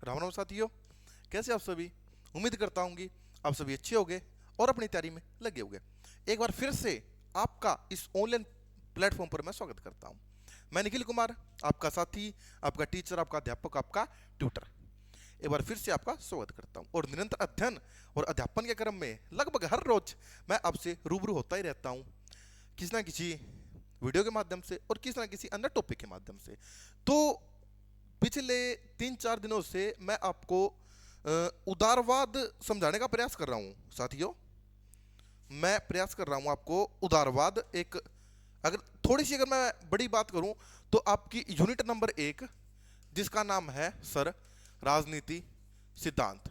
राम राम साथियों, कैसे आप सभी। उम्मीद करता हूँ कि आप सभी अच्छे होंगे और अपनी तैयारी में लगे होंगे। एक बार फिर से आपका इस ऑनलाइन प्लेटफॉर्म पर मैं स्वागत करता हूँ। मैं निखिल कुमार, आपका साथी, आपका टीचर, आपका अध्यापक, आपका ट्यूटर। एक बार फिर से आपका स्वागत करता हूँ और निरंतर अध्ययन और अध्यापन के क्रम में लगभग हर रोज मैं आपसे रूबरू होता ही रहता हूँ, किसी ना किसी वीडियो के माध्यम से और किसी ना किसी अन्य टॉपिक के माध्यम से। तो पिछले 3-4 दिनों से मैं आपको उदारवाद समझाने का प्रयास कर रहा हूं साथियों। मैं प्रयास कर रहा हूं आपको उदारवाद एक, अगर थोड़ी सी अगर मैं बड़ी बात करूं तो आपकी यूनिट नंबर 1 जिसका नाम है सर राजनीति सिद्धांत।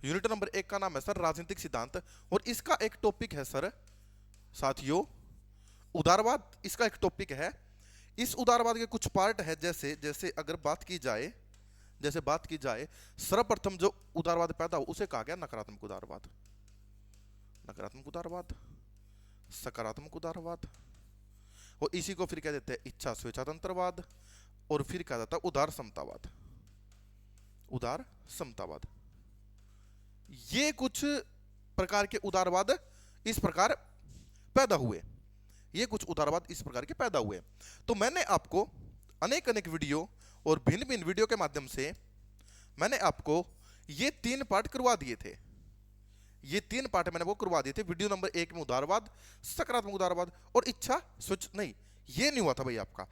यूनिट नंबर 1 का नाम है सर राजनीतिक सिद्धांत और इसका एक टॉपिक है सर साथियों उदारवाद। इसका एक टॉपिक है। इस उदारवाद के कुछ पार्ट है, जैसे जैसे अगर बात की जाए सर्वप्रथम जो उदारवाद पैदा हो उसे कहा गया नकारात्मक उदारवाद। नकारात्मक उदारवाद, सकारात्मक उदारवाद, और इसी को फिर कह देते हैं इच्छा स्वेच्छातंत्रवाद, और फिर कहा जाता है उदार समतावाद। उदार समतावाद, ये कुछ प्रकार के उदारवाद इस प्रकार पैदा हुए। ये कुछ उदारवाद इस प्रकार के पैदा हुए। तो मैंने आपको अनेक अनेक वीडियो और भिन्न भिन्न वीडियो के माध्यम से मैंने आपको ये 3 पार्ट करवा दिए थे। ये 3 पार्ट मैंने वो करवा दिए थे। वीडियो नंबर 1 में उदारवाद, सकारात्मक उदारवाद और इच्छा स्वच्छ नहीं, ये नहीं हुआ था भाई आपका,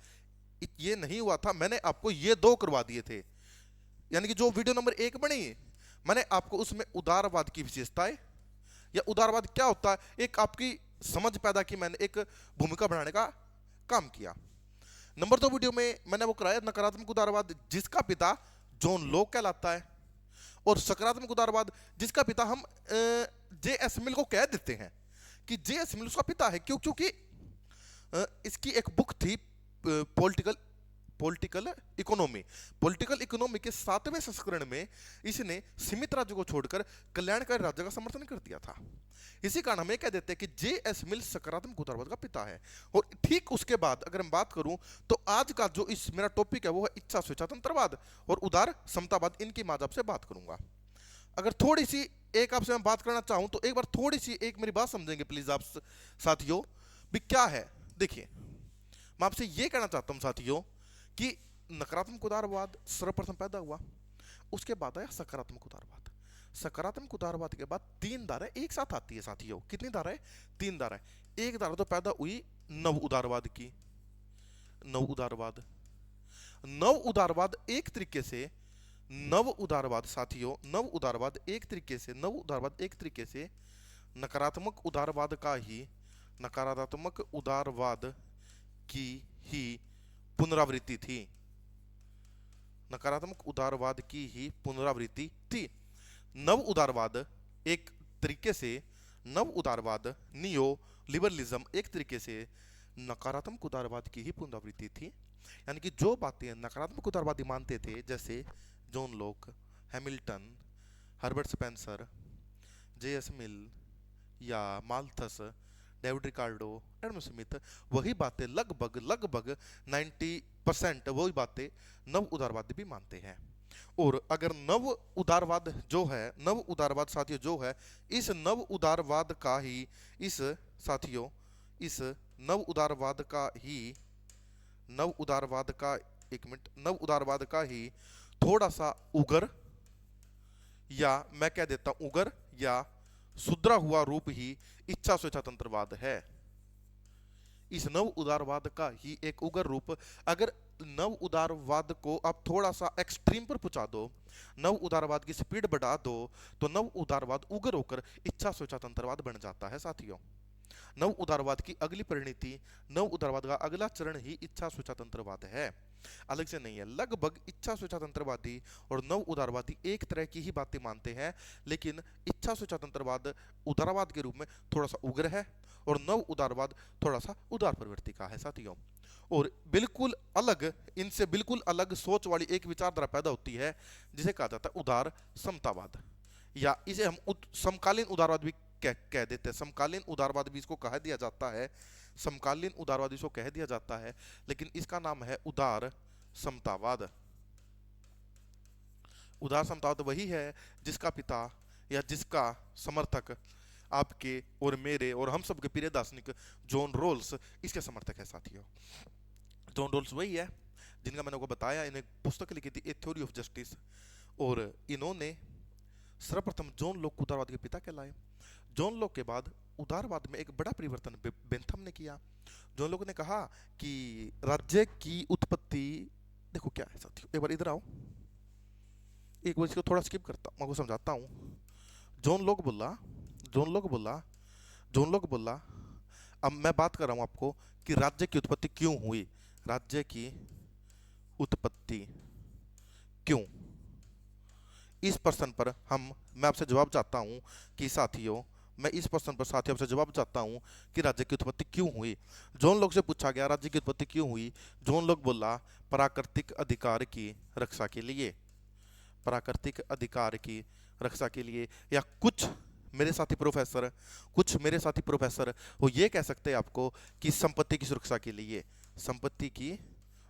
ये नहीं हुआ था। मैंने आपको ये 2 करवा दिए थे। यानी कि जो वीडियो नंबर 1 बनी मैंने आपको उसमें उदारवाद की विशेषताएं या उदारवाद क्या होता है एक आपकी समझ पैदा की, मैंने एक भूमिका बनाने का काम किया। नंबर 2 वीडियो में मैंने वो कराया नकारात्मक उदारवाद जिसका पिता जॉन लॉक कहलाता है, और सकारात्मक उदारवाद जिसका पिता हम जे.एस. मिल को कह देते हैं कि जे.एस. मिल उसका पिता है। क्यों? क्योंकि इसकी एक बुक थी पॉलिटिकल इकोनॉमी के 7वें संस्करण में इसने सीमित राज्य को छोड़कर कल्याणकारी राज्य का समर्थन कर दिया था। इसी कारण हम ये कह देते हैं कि जे.एस. मिल सकारात्मक उदारवाद का पिता है। और ठीक उसके बाद अगर हम बात करूं तो आज का जो इस मेरा टॉपिक है वो है इच्छा स्वेच्छातंत्रवाद और उदार समतावाद। इनकी मैं आपसे बात करूंगा। अगर थोड़ी सी एक आपसे मैं बात करना चाहूं तो एक बार थोड़ी सी एक मेरी बात समझेंगे प्लीज आप साथियों भी क्या है। देखिए, मैं आपसे ये कहना चाहता हूं साथियों कि नकारात्मक उदारवाद सर्वप्रथम पैदा हुआ, उसके बाद आया सकारात्मक उदारवाद। सकारात्मक उदारवाद के बाद 3 धाराएं एक साथ आती है साथियों। कितनी धाराएं? 3 धाराएं। एक धारा तो पैदा हुई नव उदारवाद की। नव उदारवाद एक तरीके से नव उदारवाद साथियों, नव उदारवाद एक तरीके से नकारात्मक उदारवाद की ही पुनरावृत्ति थी। नकारात्मक उदारवाद की ही पुनरावृत्ति थी। नव उदारवाद एक तरीके से नियो लिबरलिज्म एक तरीके से नकारात्मक उदारवाद की ही पुनरावृत्ति थी। यानी कि जो बातें नकारात्मक उदारवादी मानते थे, जैसे John Locke, Hamilton, Herbert Spencer, J S. Mill या Malthus, David Ricardo, Adam Smith, वही बातें लगभग 90% वही बातें नव उदारवादी भी मानते हैं। और अगर नव उदारवाद साथियों जो है इस नव उदारवाद का ही थोड़ा सा उग्र, या मैं कह देता हूं उग्र या सुधरा हुआ रूप ही इच्छा स्वेच्छातंत्रवाद है। इस नव उदारवाद का ही एक उग्र रूप, अगर नव उदारवाद को आप थोड़ा सा एक्सट्रीम पर पहुंचा दो, नव उदारवाद की स्पीड बढ़ा दो, तो नव उदारवाद उग्र होकर इच्छा स्वेच्छातंत्रवाद बन जाता है साथियों। नव उदारवाद की अगली परिणति, नव उदारवाद का अगला चरण ही इच्छा स्वेच्छातंत्रवाद है, अलग से नहीं है। लगभग इच्छा स्वेच्छातंत्रवादी और नव उदारवादी एक तरह की ही बातें मानते हैं, लेकिन इच्छा स्वेच्छातंत्रवाद उदारवाद के रूप में थोड़ा सा उग्र है और नव उदारवाद थोड़ा सा उदार प्रवृत्ति का है साथियों। और बिल्कुल अलग, इनसे बिल्कुल अलग सोच वाली एक विचारधारा पैदा होती है जिसे कहा जाता है उदार समतावाद, या इसे हम समकालीन उदारवाद भी कह देते हैं। समकालीन उदारवाद भी इसको कह दिया जाता है, समकालीन उदारवाद इसको कह दिया जाता है, लेकिन इसका नाम है उदार समतावाद। उदार समतावाद वही है जिसका पिता या जिसका समर्थक आपके और मेरे और हम सबके प्रिय दार्शनिक जॉन रोल्स इसके समर्थक है साथियों। जॉन रोल्स वही है जिनका मैंने आपको बताया, इन्हें पुस्तक लिखी थी ए थ्योरी ऑफ जस्टिस, और इन्होंने सर्वप्रथम जॉन लॉक उदारवाद के पिता कहलाए। जॉन लॉक के बाद उदारवाद में एक बड़ा परिवर्तन बेंथम ने किया। जॉन लॉक ने कहा कि राज्य की उत्पत्ति, देखो क्या है साथियों, एक बार इधर आओ, एक बार इसको थोड़ा स्किप करता हूँ, मैं आपको समझाता हूँ। जॉन लॉक बोला जॉन लॉक बोला जॉन लॉक बोला अब मैं बात कर रहा हूँ आपको कि राज्य की उत्पत्ति क्यों हुई, राज्य की उत्पत्ति क्यों, इस प्रश्न पर मैं आपसे जवाब चाहता हूं कि साथियों, मैं इस प्रश्न पर साथियों आपसे जवाब चाहता हूं कि राज्य की उत्पत्ति क्यों हुई। जॉन लॉक से पूछा गया राज्य की उत्पत्ति क्यों हुई। जॉन लॉक बोला प्राकृतिक अधिकार की रक्षा के लिए, प्राकृतिक अधिकार की रक्षा के लिए, या कुछ मेरे साथी प्रोफेसर वो ये कह सकते हैं आपको कि संपत्ति की सुरक्षा के लिए, संपत्ति की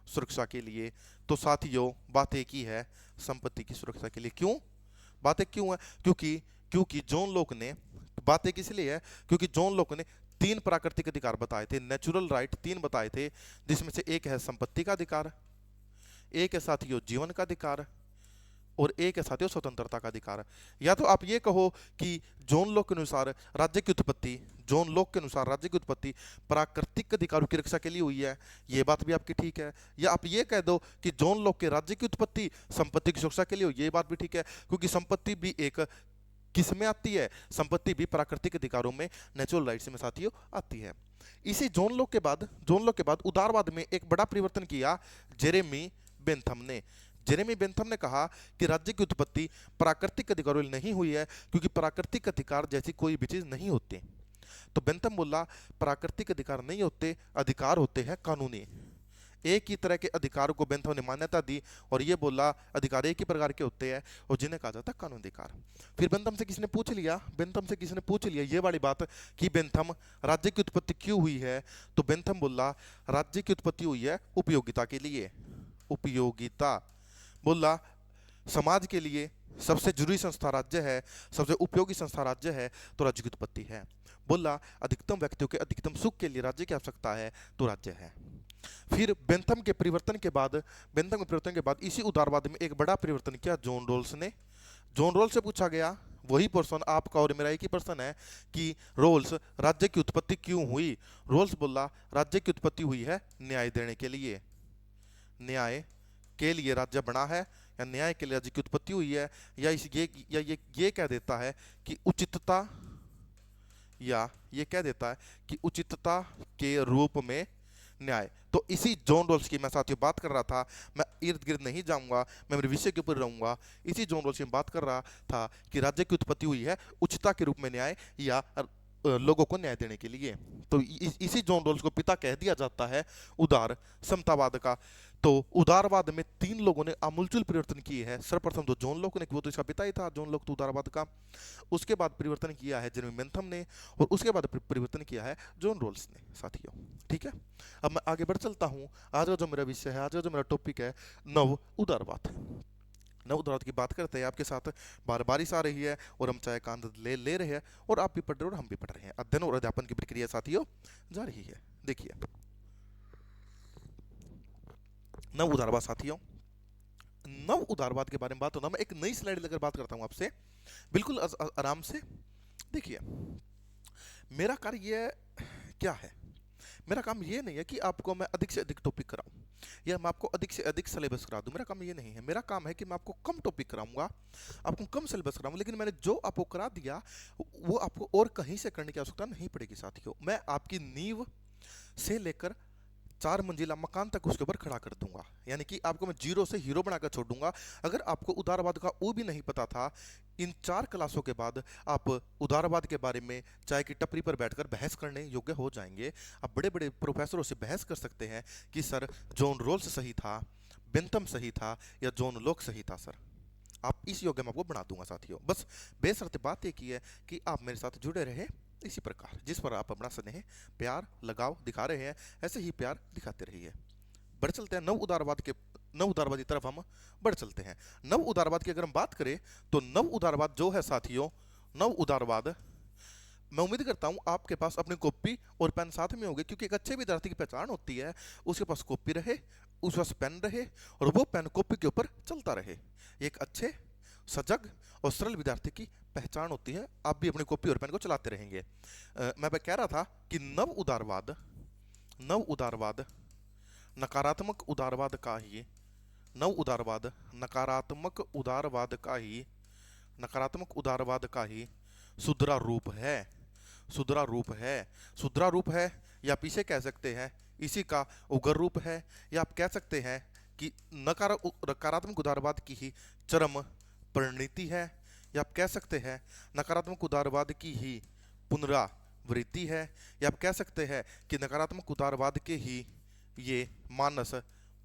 सुरक्षा के लिए। तो साथियों बात एक ही है, संपत्ति की सुरक्षा के लिए। क्यों बात एक क्यों है, क्योंकि जॉन लॉक ने, बात एक इसलिए है क्योंकि जॉन लॉक ने 3 प्राकृतिक अधिकार बताए थे, नेचुरल राइट 3 बताए थे, जिसमें से एक है संपत्ति का अधिकार, एक है साथियों जीवन का अधिकार, और एक है साथियों स्वतंत्रता का अधिकार। या तो आप ये कहो कि जॉन लॉक के अनुसार राज्य की उत्पत्ति, जॉन लॉक के अनुसार राज्य की उत्पत्ति प्राकृतिक अधिकारों की रक्षा के लिए हुई है, ये बात भी आपकी ठीक है। या आप ये कह दो कि जॉन लॉक के राज्य की उत्पत्ति संपत्ति की सुरक्षा के लिए हुई, ये बात भी ठीक है, क्योंकि संपत्ति भी एक किस में आती है, संपत्ति भी प्राकृतिक अधिकारों में, नेचुरल राइट्स में साथियों आती है। इसी जॉन लॉक के बाद उदारवाद में एक बड़ा परिवर्तन किया जेरेमी बेंथम ने कहा कि राज्य की उत्पत्ति प्राकृतिक अधिकारों नहीं हुई है, क्योंकि प्राकृतिक अधिकार जैसी कोई भी चीज नहीं होती। तो बेंथम बोला प्राकृतिक अधिकार नहीं होते, अधिकार होते हैं कानूनी। एक ही तरह के अधिकारों को बेंथम ने मान्यता दी और ये बोला अधिकार एक ही प्रकार के होते हैं और जिन्हें कहा जाता है कानूनी अधिकार। फिर बेंथम से किसी ने पूछ लिया ये वाली बात कि बेंथम राज्य की उत्पत्ति क्यों हुई है। तो बेंथम बोला राज्य की उत्पत्ति हुई है उपयोगिता के लिए, उपयोगिता। बोला समाज के लिए सबसे जरूरी संस्था राज्य है, सबसे उपयोगी संस्था राज्य है, तो राज्य की उत्पत्ति है। बोला अधिकतम व्यक्तियों के अधिकतम सुख के लिए राज्य की आवश्यकता है, तो राज्य है। फिर बेंथम के परिवर्तन के बाद इसी उदारवाद में एक बड़ा परिवर्तन किया जॉन रोल्स ने। जॉन रोल्स से पूछा गया, वही प्रश्न आपका और मेरा एक ही प्रश्न है कि रोल्स राज्य की उत्पत्ति क्यों हुई। रोल्स बोला राज्य की उत्पत्ति हुई है न्याय देने के लिए, न्याय के लिए राज्य बना है, या न्याय के लिए राज्य की उत्पत्ति हुई है, या ये कह देता है कि उचितता, या ये कह देता है कि उचितता के रूप में न्याय। तो इसी जॉन रोल्स की मैं साथियों बात कर रहा था, मैं इर्द गिर्द नहीं जाऊंगा, मैं मेरे विषय के ऊपर रहूंगा। इसी जॉन रोल्स की बात कर रहा था कि राज्य की उत्पत्ति हुई है उचितता के रूप में न्याय, या लोगों को न्याय देने के लिए। तो इसी जॉन रोल्स को पिता कह दिया जाता है उदार समतावाद का। तो उदारवाद में 3 लोगों ने आमूलचूल परिवर्तन किए हैं। सर्वप्रथम तो जॉन लॉक ने, वो तो इसका पिता ही था, जॉन लॉक तो उदारवाद का। उसके बाद परिवर्तन किया है जेरेमी बेंथम ने, और उसके बाद परिवर्तन किया है जॉन रोल्स ने साथियों। ठीक है, अब मैं आगे बढ़ चलता हूँ। आज का जो मेरा विषय है, आज का जो मेरा टॉपिक है नव उदारवाद। नव उदारवाद की बात करते हैं, आपके साथ बारिश आ रही है और हम चाय का आनंद ले रहे हैं, और आप भी पढ़ रहे हो और हम भी पढ़ रहे हैं। अध्ययन और अध्यापन की प्रक्रिया साथियों जा रही है। देखिए नव उदारवाद साथियों, नव उदारवाद के बारे में बात होना, मैं एक नई स्लाइड लेकर बात करता हूं आपसे, बिल्कुल आराम से। देखिए मेरा कार्य ये क्या है, मेरा काम ये नहीं है कि आपको मैं अधिक से अधिक टॉपिक कराऊं या मैं आपको अधिक से अधिक सिलेबस करा दूं। मेरा काम ये नहीं है। मेरा काम है कि मैं आपको कम टॉपिक कराऊंगा, आपको कम सिलेबस कराऊंगा, लेकिन मैंने जो आपको करा दिया वो आपको और कहीं से करने की आवश्यकता नहीं पड़ेगी साथियों। मैं आपकी नींव से लेकर 4 मंजिला मकान तक उसके ऊपर खड़ा कर दूंगा, यानी कि आपको मैं जीरो से हीरो बनाकर छोड़ दूंगा। अगर आपको उदारवाद का वो भी नहीं पता था, इन 4 क्लासों के बाद आप उदारवाद के बारे में चाय की टपरी पर बैठकर बहस करने योग्य हो जाएंगे। आप बड़े बड़े प्रोफेसरों से बहस कर सकते हैं कि सर जॉन रोल्स सही था, बेंथम सही था, या जॉन लॉक सही था। सर आप इस योग्य में आपको बना दूंगा साथियों। बस बेशर्त बात एक ही है कि आप मेरे साथ जुड़े रहे इसी प्रकार, जिस पर आप अपना स्नेह प्यार लगाव दिखा रहे हैं, ऐसे ही प्यार दिखाते रहिए। बढ़ चलते हैं नव उदारवाद के नव उदारवाद की तरफ हम बढ़ चलते हैं। नव उदारवाद की अगर हम बात करें तो नव उदारवाद जो है साथियों, नव उदारवाद, मैं उम्मीद करता हूं आपके पास अपनी कॉपी और पेन साथ में होंगे, क्योंकि एक अच्छे विद्यार्थी की पहचान होती है उसके पास कॉपी रहे, उसके पास पेन रहे और वो पेन कॉपी के ऊपर चलता रहे। एक अच्छे, सजग और सरल विद्यार्थी की पहचान होती है। आप भी अपनी कॉपी और पेन को चलाते रहेंगे। मैं कह रहा था कि नव उदारवाद, नव उदारवाद नकारात्मक उदारवाद का ही, नव उदारवाद नकारात्मक उदारवाद का ही, नकारात्मक उदारवाद का ही सुधरा रूप है, सुधरा रूप है, सुधरा रूप है, या आप इसे कह सकते हैं इसी का उग्र रूप है, या आप कह सकते हैं कि नकारात्मक उदारवाद की ही चरम परिणति है, या आप कह सकते हैं नकारात्मक उदारवाद की ही पुनरावृत्ति है, या आप कह सकते हैं कि नकारात्मक उदारवाद के ही ये मानस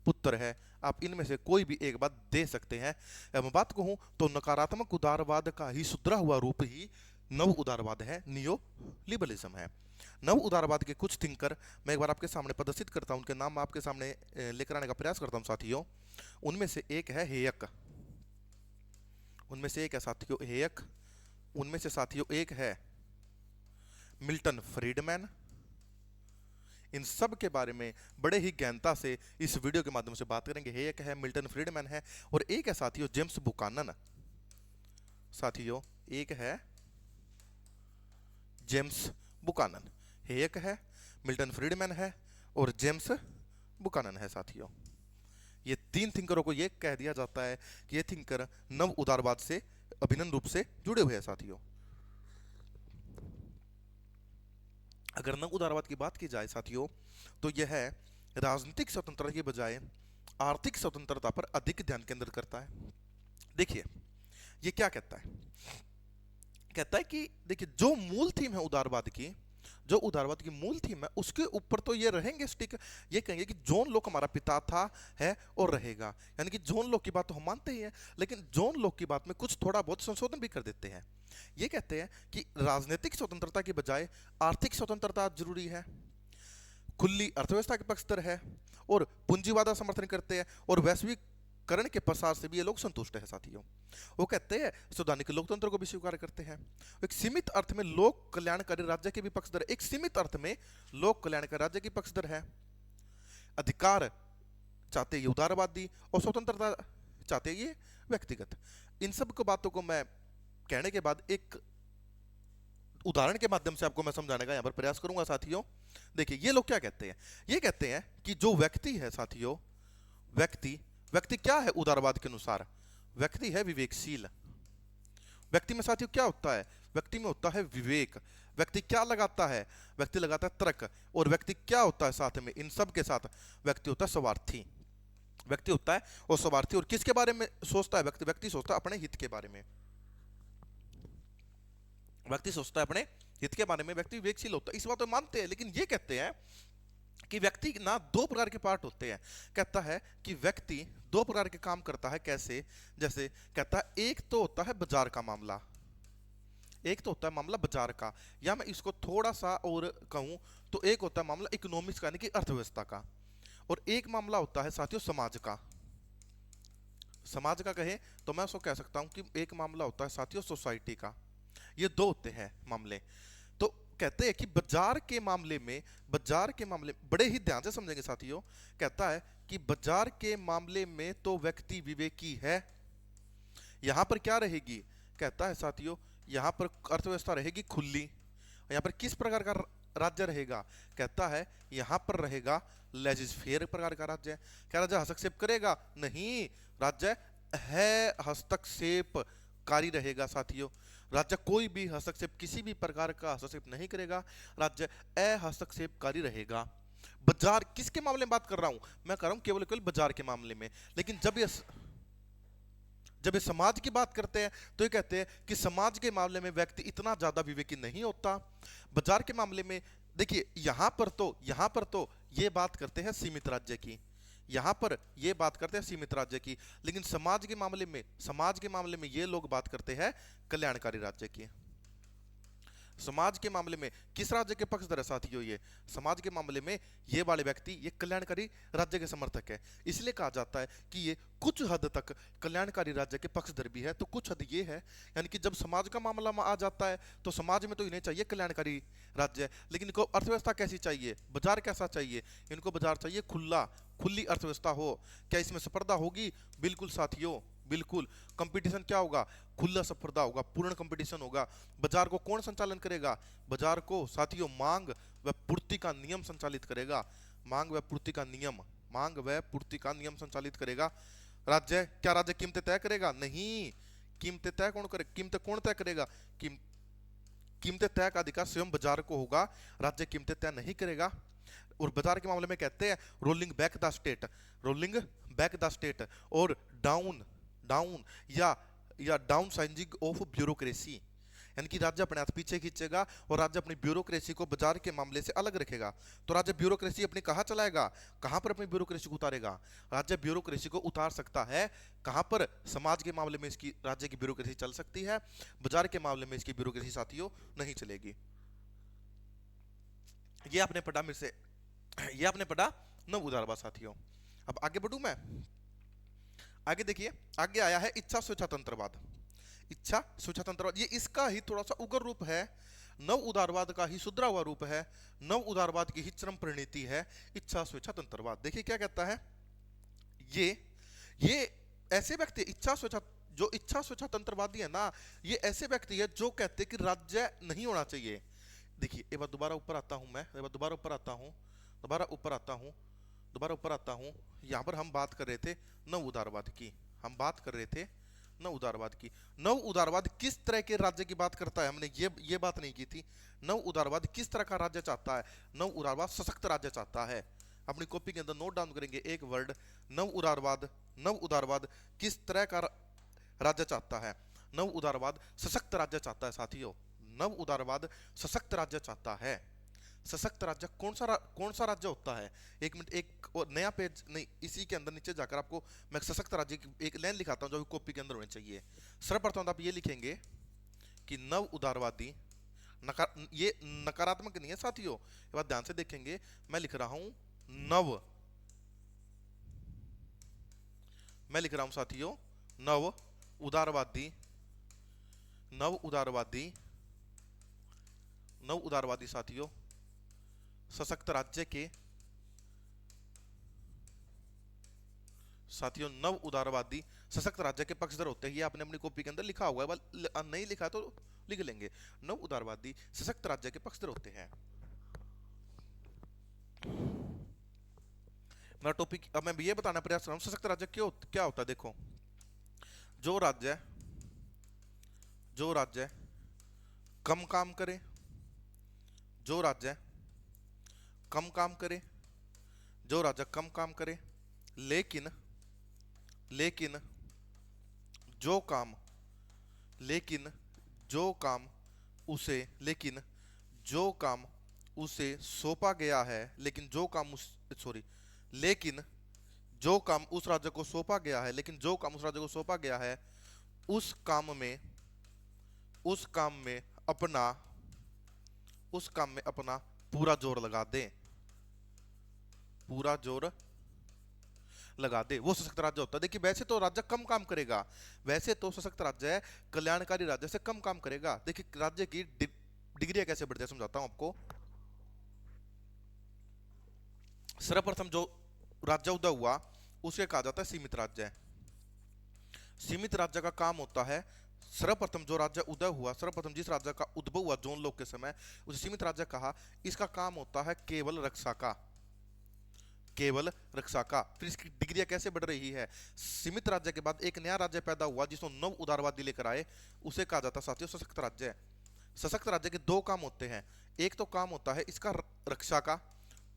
पुत्र है। आप इनमें से कोई भी एक बात दे सकते हैं। मैं बात कहूं तो नकारात्मक उदारवाद का ही सुधरा हुआ रूप ही नव उदारवाद है, नियो लिबरलिज्म है। नव उदारवाद के कुछ थिंकर मैं एक बार आपके सामने प्रदर्शित करता हूं, उनके नाम आपके सामने लेकर आने का प्रयास करता हूं साथियों। उनमें से एक है हेयक, उनमें से एक है साथियों हेयक, उनमें से साथियों एक है मिल्टन फ्रीडमैन। इन सब के बारे में बड़े ही गहनता से इस वीडियो के माध्यम से बात करेंगे। एक है मिल्टन फ्रीडमैन है और एक है साथियों जेम्स बुकानन। साथियों एक है जेम्स बुकानन, एक है मिल्टन फ्रीडमैन है और जेम्स बुकानन है। साथियों ये तीन थिंकरों को ये कह दिया जाता है कि ये थिंकर नव उदारवाद से अभिन्न रूप से जुड़े हुए हैं। साथियों अगर नव उदारवाद की बात की जाए साथियों तो यह है राजनीतिक स्वतंत्रता की बजाय आर्थिक स्वतंत्रता पर अधिक ध्यान केंद्रित करता है। देखिए ये क्या कहता है, कहता है कि देखिए जो मूल थीम है उदारवाद की, जो उदारवाद की मूल थीम है उसके ऊपर तो ये रहेंगे स्टिक, ये कहेंगे कि जॉन लॉक हमारा पिता था, है और रहेगा। यानी कि जॉन लॉक की बात तो हम मानते ही हैं, लेकिन जॉन लॉक की बात में कुछ थोड़ा बहुत संशोधन भी कर देते हैं। ये कहते हैं कि राजनीतिक स्वतंत्रता की बजाय आर्थिक स्वतंत्रता जरूरी है, खुली अर्थव्यवस्था के पक्षधर है और पूंजीवाद का समर्थन करते हैं और वैश्वीकरण के प्रसार से भी ये लोग संतुष्ट है। साथियों वो कहते हैं संवैधानिक लोकतंत्र को भी स्वीकार करते हैं। एक सीमित अर्थ में लोक कल्याणकारी राज्य के भी पक्षधर, एक सीमित अर्थ में लोक कल्याणकारी राज्य के पक्षधर है। अधिकार चाहते ये उदारवादी और स्वतंत्रता चाहते ये व्यक्तिगत। इन सब को बातों को मैं कहने के बाद एक उदाहरण के माध्यम से आपको मैं समझाने का यहां पर प्रयास करूंगा। साथियों देखिए ये लोग क्या कहते हैं, ये कहते हैं कि जो व्यक्ति है साथियों, व्यक्ति क्या है उदारवाद के अनुसार, व्यक्ति है विवेकशील। व्यक्ति में साथियों क्या होता है, व्यक्ति में होता है विवेक। व्यक्ति क्या लगाता है, व्यक्ति लगाता है तर्क। और व्यक्ति क्या होता है साथ में, इन सब के साथ व्यक्ति होता है स्वार्थी। व्यक्ति होता है और स्वार्थी, और किसके बारे में सोचता है व्यक्ति सोचता है अपने हित के बारे में, व्यक्ति सोचता है अपने हित के बारे में, व्यक्ति विवेकशील होता है। इस बात को मानते हैं, लेकिन ये कहते हैं कि व्यक्ति ना दो प्रकार के पार्ट होते हैं। कहता है कि व्यक्ति दो प्रकार के काम करता है, कैसे, जैसे कहता है एक तो होता है बाजार का मामला, एक तो होता है मामला बाजार का, या मैं इसको थोड़ा सा और कहूं तो एक होता है मामला इकोनॉमिक्स का यानी कि अर्थव्यवस्था का, और एक मामला होता है साथियों समाज का। समाज का कहे तो मैं उसको कह सकता हूं कि एक मामला होता है साथियों सोसाइटी का। ये दो होते हैं मामले। तो कहते हैं कि बाजार के मामले में बड़े ही ध्यान से समझेंगे साथियों, कहता है कि बाजार के मामले में तो व्यक्ति विवेकी है। यहां पर क्या रहेगी, कहता है साथियों यहां पर अर्थव्यवस्था रहेगी खुली। यहां पर किस प्रकार का राज्य रहेगा, कहता है यहां पर रहेगा लेजिस्फेयर प्रकार का राज्य। क्या राज्य हस्तक्षेप करेगा, नहीं, राज्य है हस्तक्षेपकारी रहेगा। साथियों राज्य कोई भी हस्तक्षेप, किसी भी प्रकार का हस्तक्षेप नहीं करेगा, राज्य अहस्तक्षेपकारी रहेगा। बाजार किसके मामले में बात कर रहा हूं, मैं कर रहा हूं केवल बाजार के मामले में। लेकिन जब ये समाज की बात करते हैं तो ये कहते हैं कि समाज के मामले में व्यक्ति इतना ज्यादा विवेकी नहीं होता। बाजार के मामले में देखिए यहां पर तो ये बात करते हैं सीमित राज्य की, यहां पर ये बात करते हैं सीमित राज्य की, लेकिन समाज के मामले में ये लोग बात करते हैं कल्याणकारी राज्य की। समाज के मामले में किस राज्य के पक्षधर है साथियों? ये समाज के मामले में ये वाले व्यक्ति ये कल्याणकारी राज्य के समर्थक है। इसलिए कहा जाता है कि ये कुछ हद तक कल्याणकारी राज्य के पक्षधर भी है। तो कुछ हद ये है, यानी कि जब समाज का मामला आ जाता है तो समाज में तो इन्हें चाहिए कल्याणकारी राज्य, लेकिन इनको अर्थव्यवस्था कैसी चाहिए, बाजार कैसा चाहिए? इनको बाजार चाहिए खुली अर्थव्यवस्था हो। क्या इसमें स्पर्धा होगी? बिल्कुल साथियों, बिल्कुल। कंपटीशन क्या होगा? खुला स्पर्धा होगा, पूर्ण कंपटीशन होगा। बाजार को कौन संचालन करेगा? बाजार को साथियों मांग व पूर्ति का नियम संचालित करेगा। मांग व पूर्ति का नियम संचालित करेगा। राज्य, क्या राज्य कीमतें तय करेगा? नहीं। कीमतें तय कौन करे? कीमतें कौन तय करेगा? कीमतें तय का अधिकार स्वयं बाजार को होगा, राज्य कीमतें तय नहीं करेगा। और बाजार के मामले में कहते हैं रोलिंग बैक द स्टेट और डाउन या डाउन साइजिंग ऑफ ब्यूरोक्रेसी, यानी कि राज्य अपने हाथ पीछे खींचेगा और राज्य अपनी ब्यूरोक्रेसी को बाजार के मामले से अलग रखेगा। तो राज्य ब्यूरोक्रेसी अपनी कहाँ चलाएगा? कहाँ पर अपनी ब्यूरोक्रेसी को उतारेगा? राज्य ब्यूरोक्रेसी को उतार सकता है कहाँ पर? समाज के मामले में इसकी राज्य की ब्यूरोक्रेसी चल सकती है, बाजार के मामले में इसकी ब्यूरोक्रेसी साथियों नहीं चलेगी। ये आपने पढ़ा नव उदारवाद साथियों। अब आगे बढ़ूं मैं। आगे देखिए, आगे आया है इच्छा स्वेच्छा तंत्रवाद। ये इसका ही थोड़ा सा उग्र रूप है, नव उदारवाद का ही सुधरा हुआ रूप है, नव उदारवाद की ही चरम परिणति है इच्छा स्वेच्छा तंत्रवाद। देखिए क्या कहता है ये ऐसे व्यक्ति इच्छा स्वेच्छा तंत्रवादी है ना, ये ऐसे व्यक्ति है जो कहते हैं कि राज्य नहीं होना चाहिए। देखिए एक बार दोबारा ऊपर आता हूं। यहां पर हम बात कर रहे थे नव उदारवाद की। नव उदारवाद किस तरह के राज्य की बात करता है? हमने ये बात नहीं की थी। नव उदारवाद किस तरह का राज्य चाहता है? नव उदारवाद सशक्त राज्य चाहता है। अपनी कॉपी के अंदर नोट डाउन करेंगे एक वर्ड, नव उदारवाद किस तरह का राज्य चाहता है? नव उदारवाद सशक्त राज्य चाहता है साथियों। नव उदारवाद सशक्त राज्य चाहता है। सशक्त राज्य कौन सा राज्य होता है? एक मिनट, एक और नया पेज नहीं, इसी के अंदर नीचे जाकर आपको मैं सशक्त राज्य की एक लाइन लिखाता हूं जो कॉपी के अंदर होनी चाहिए। सर्वप्रथम आप ये लिखेंगे कि नव उदारवादी, ये नकारात्मक नहीं है साथियों, ये बात ध्यान से देखेंगे। मैं लिख रहा हूं साथियों नव उदारवादी साथियों सशक्त राज्य के साथियों नव उदारवादी सशक्त राज्य के पक्षधर होते हैं। ये आपने अपनी कॉपी के अंदर लिखा हुआ है, नहीं लिखा तो लिख लेंगे। नव उदारवादी सशक्त राज्य के पक्षधर होते हैं। मेरा टॉपिक, अब मैं ये बताना प्रयास कर रहा हूं सशक्त राज्य क्या होता है। देखो, जो राज्य कम काम करे, जो राज्य कम काम करे लेकिन जो काम उसे सौंपा गया है, लेकिन जो काम उस राज्य को सौंपा गया है उस काम में अपना पूरा जोर लगा दे, वो सशक्त राज्य होता है। देखिए वैसे तो राज्य कम काम करेगा, वैसे तो सशक्त राज्य है कल्याणकारी राज्य से कम काम करेगा। देखिए राज्य की डिग्रियां कैसे बढ़ती है समझाता हूं आपको। सर्वप्रथम जो राज्य उदय हुआ उसे कहा जाता है सीमित राज्य। सीमित राज्य का काम होता है, सर्वप्रथम जो राज्य उदय हुआ, सर्वप्रथम जिस राज्य का उद्भव हुआ जोन लोक के समय, उसे सीमित राज्य कहा। इसका काम होता है केवल रक्षा का। फिर इसकी डिग्रियां कैसे बढ़ रही है? सीमित राज्य के बाद एक नया राज्य पैदा हुआ जिसको नव उदारवादी लेकर आए, उसे कहा जाता साथियों सशक्त राज्य। सशक्त राज्य के दो काम होते हैं, एक तो काम होता है इसका रक्षा का,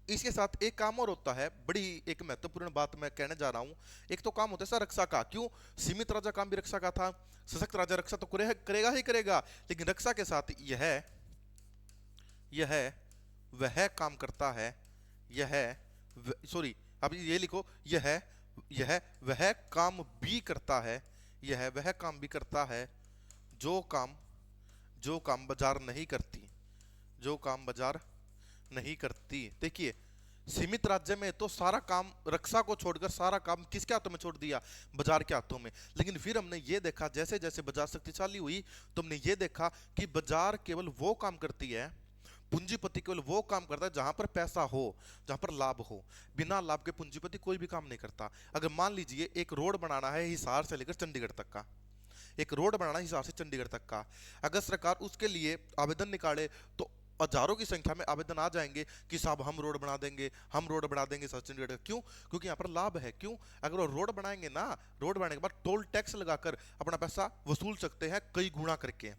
इसके साथ एक काम और होता है, बड़ी एक महत्वपूर्ण बात मैं कहने जा रहा हूं। एक तो काम होता है सर रक्षा का। क्यों? सीमित राज्य काम भी रक्षा का था, सशक्त राज्य रक्षा तो करेगा ही करेगा, लेकिन रक्षा के साथ वह काम करता है, अब ये लिखो, वह काम भी करता है जो काम बाजार नहीं करती। जो काम बाजार नहीं करती। देखिए सीमित राज्य में तो सारा काम, रक्षा को छोड़कर सारा काम किसके हाथों में छोड़ दिया, बाजार के हाथों में। लेकिन फिर हमने ये देखा जैसे जैसे बाजार शक्तिशाली हुई तो हमने ये देखा कि बाजार केवल वो काम करती है, पूंजीपति केवल वो काम करता है जहां पर पैसा हो, जहां पर लाभ हो। बिना लाभ के पूंजीपति कोई भी काम नहीं करता। अगर मान लीजिए एक रोड बनाना है हिसार से लेकर चंडीगढ़ तक का, एक रोड बनाना है हिसार से चंडीगढ़ तक का, अगर सरकार उसके लिए आवेदन निकाले तो हजारों की संख्या में आवेदन आ जाएंगे कि साहब हम रोड बना देंगे, हम रोड बना देंगे सर चंडीगढ़। क्यों? क्योंकि यहाँ पर लाभ है। क्यों? अगर वो रोड बनाएंगे ना, रोड बनाने के बाद टोल टैक्स लगाकर अपना पैसा वसूल सकते हैं कई गुना करके।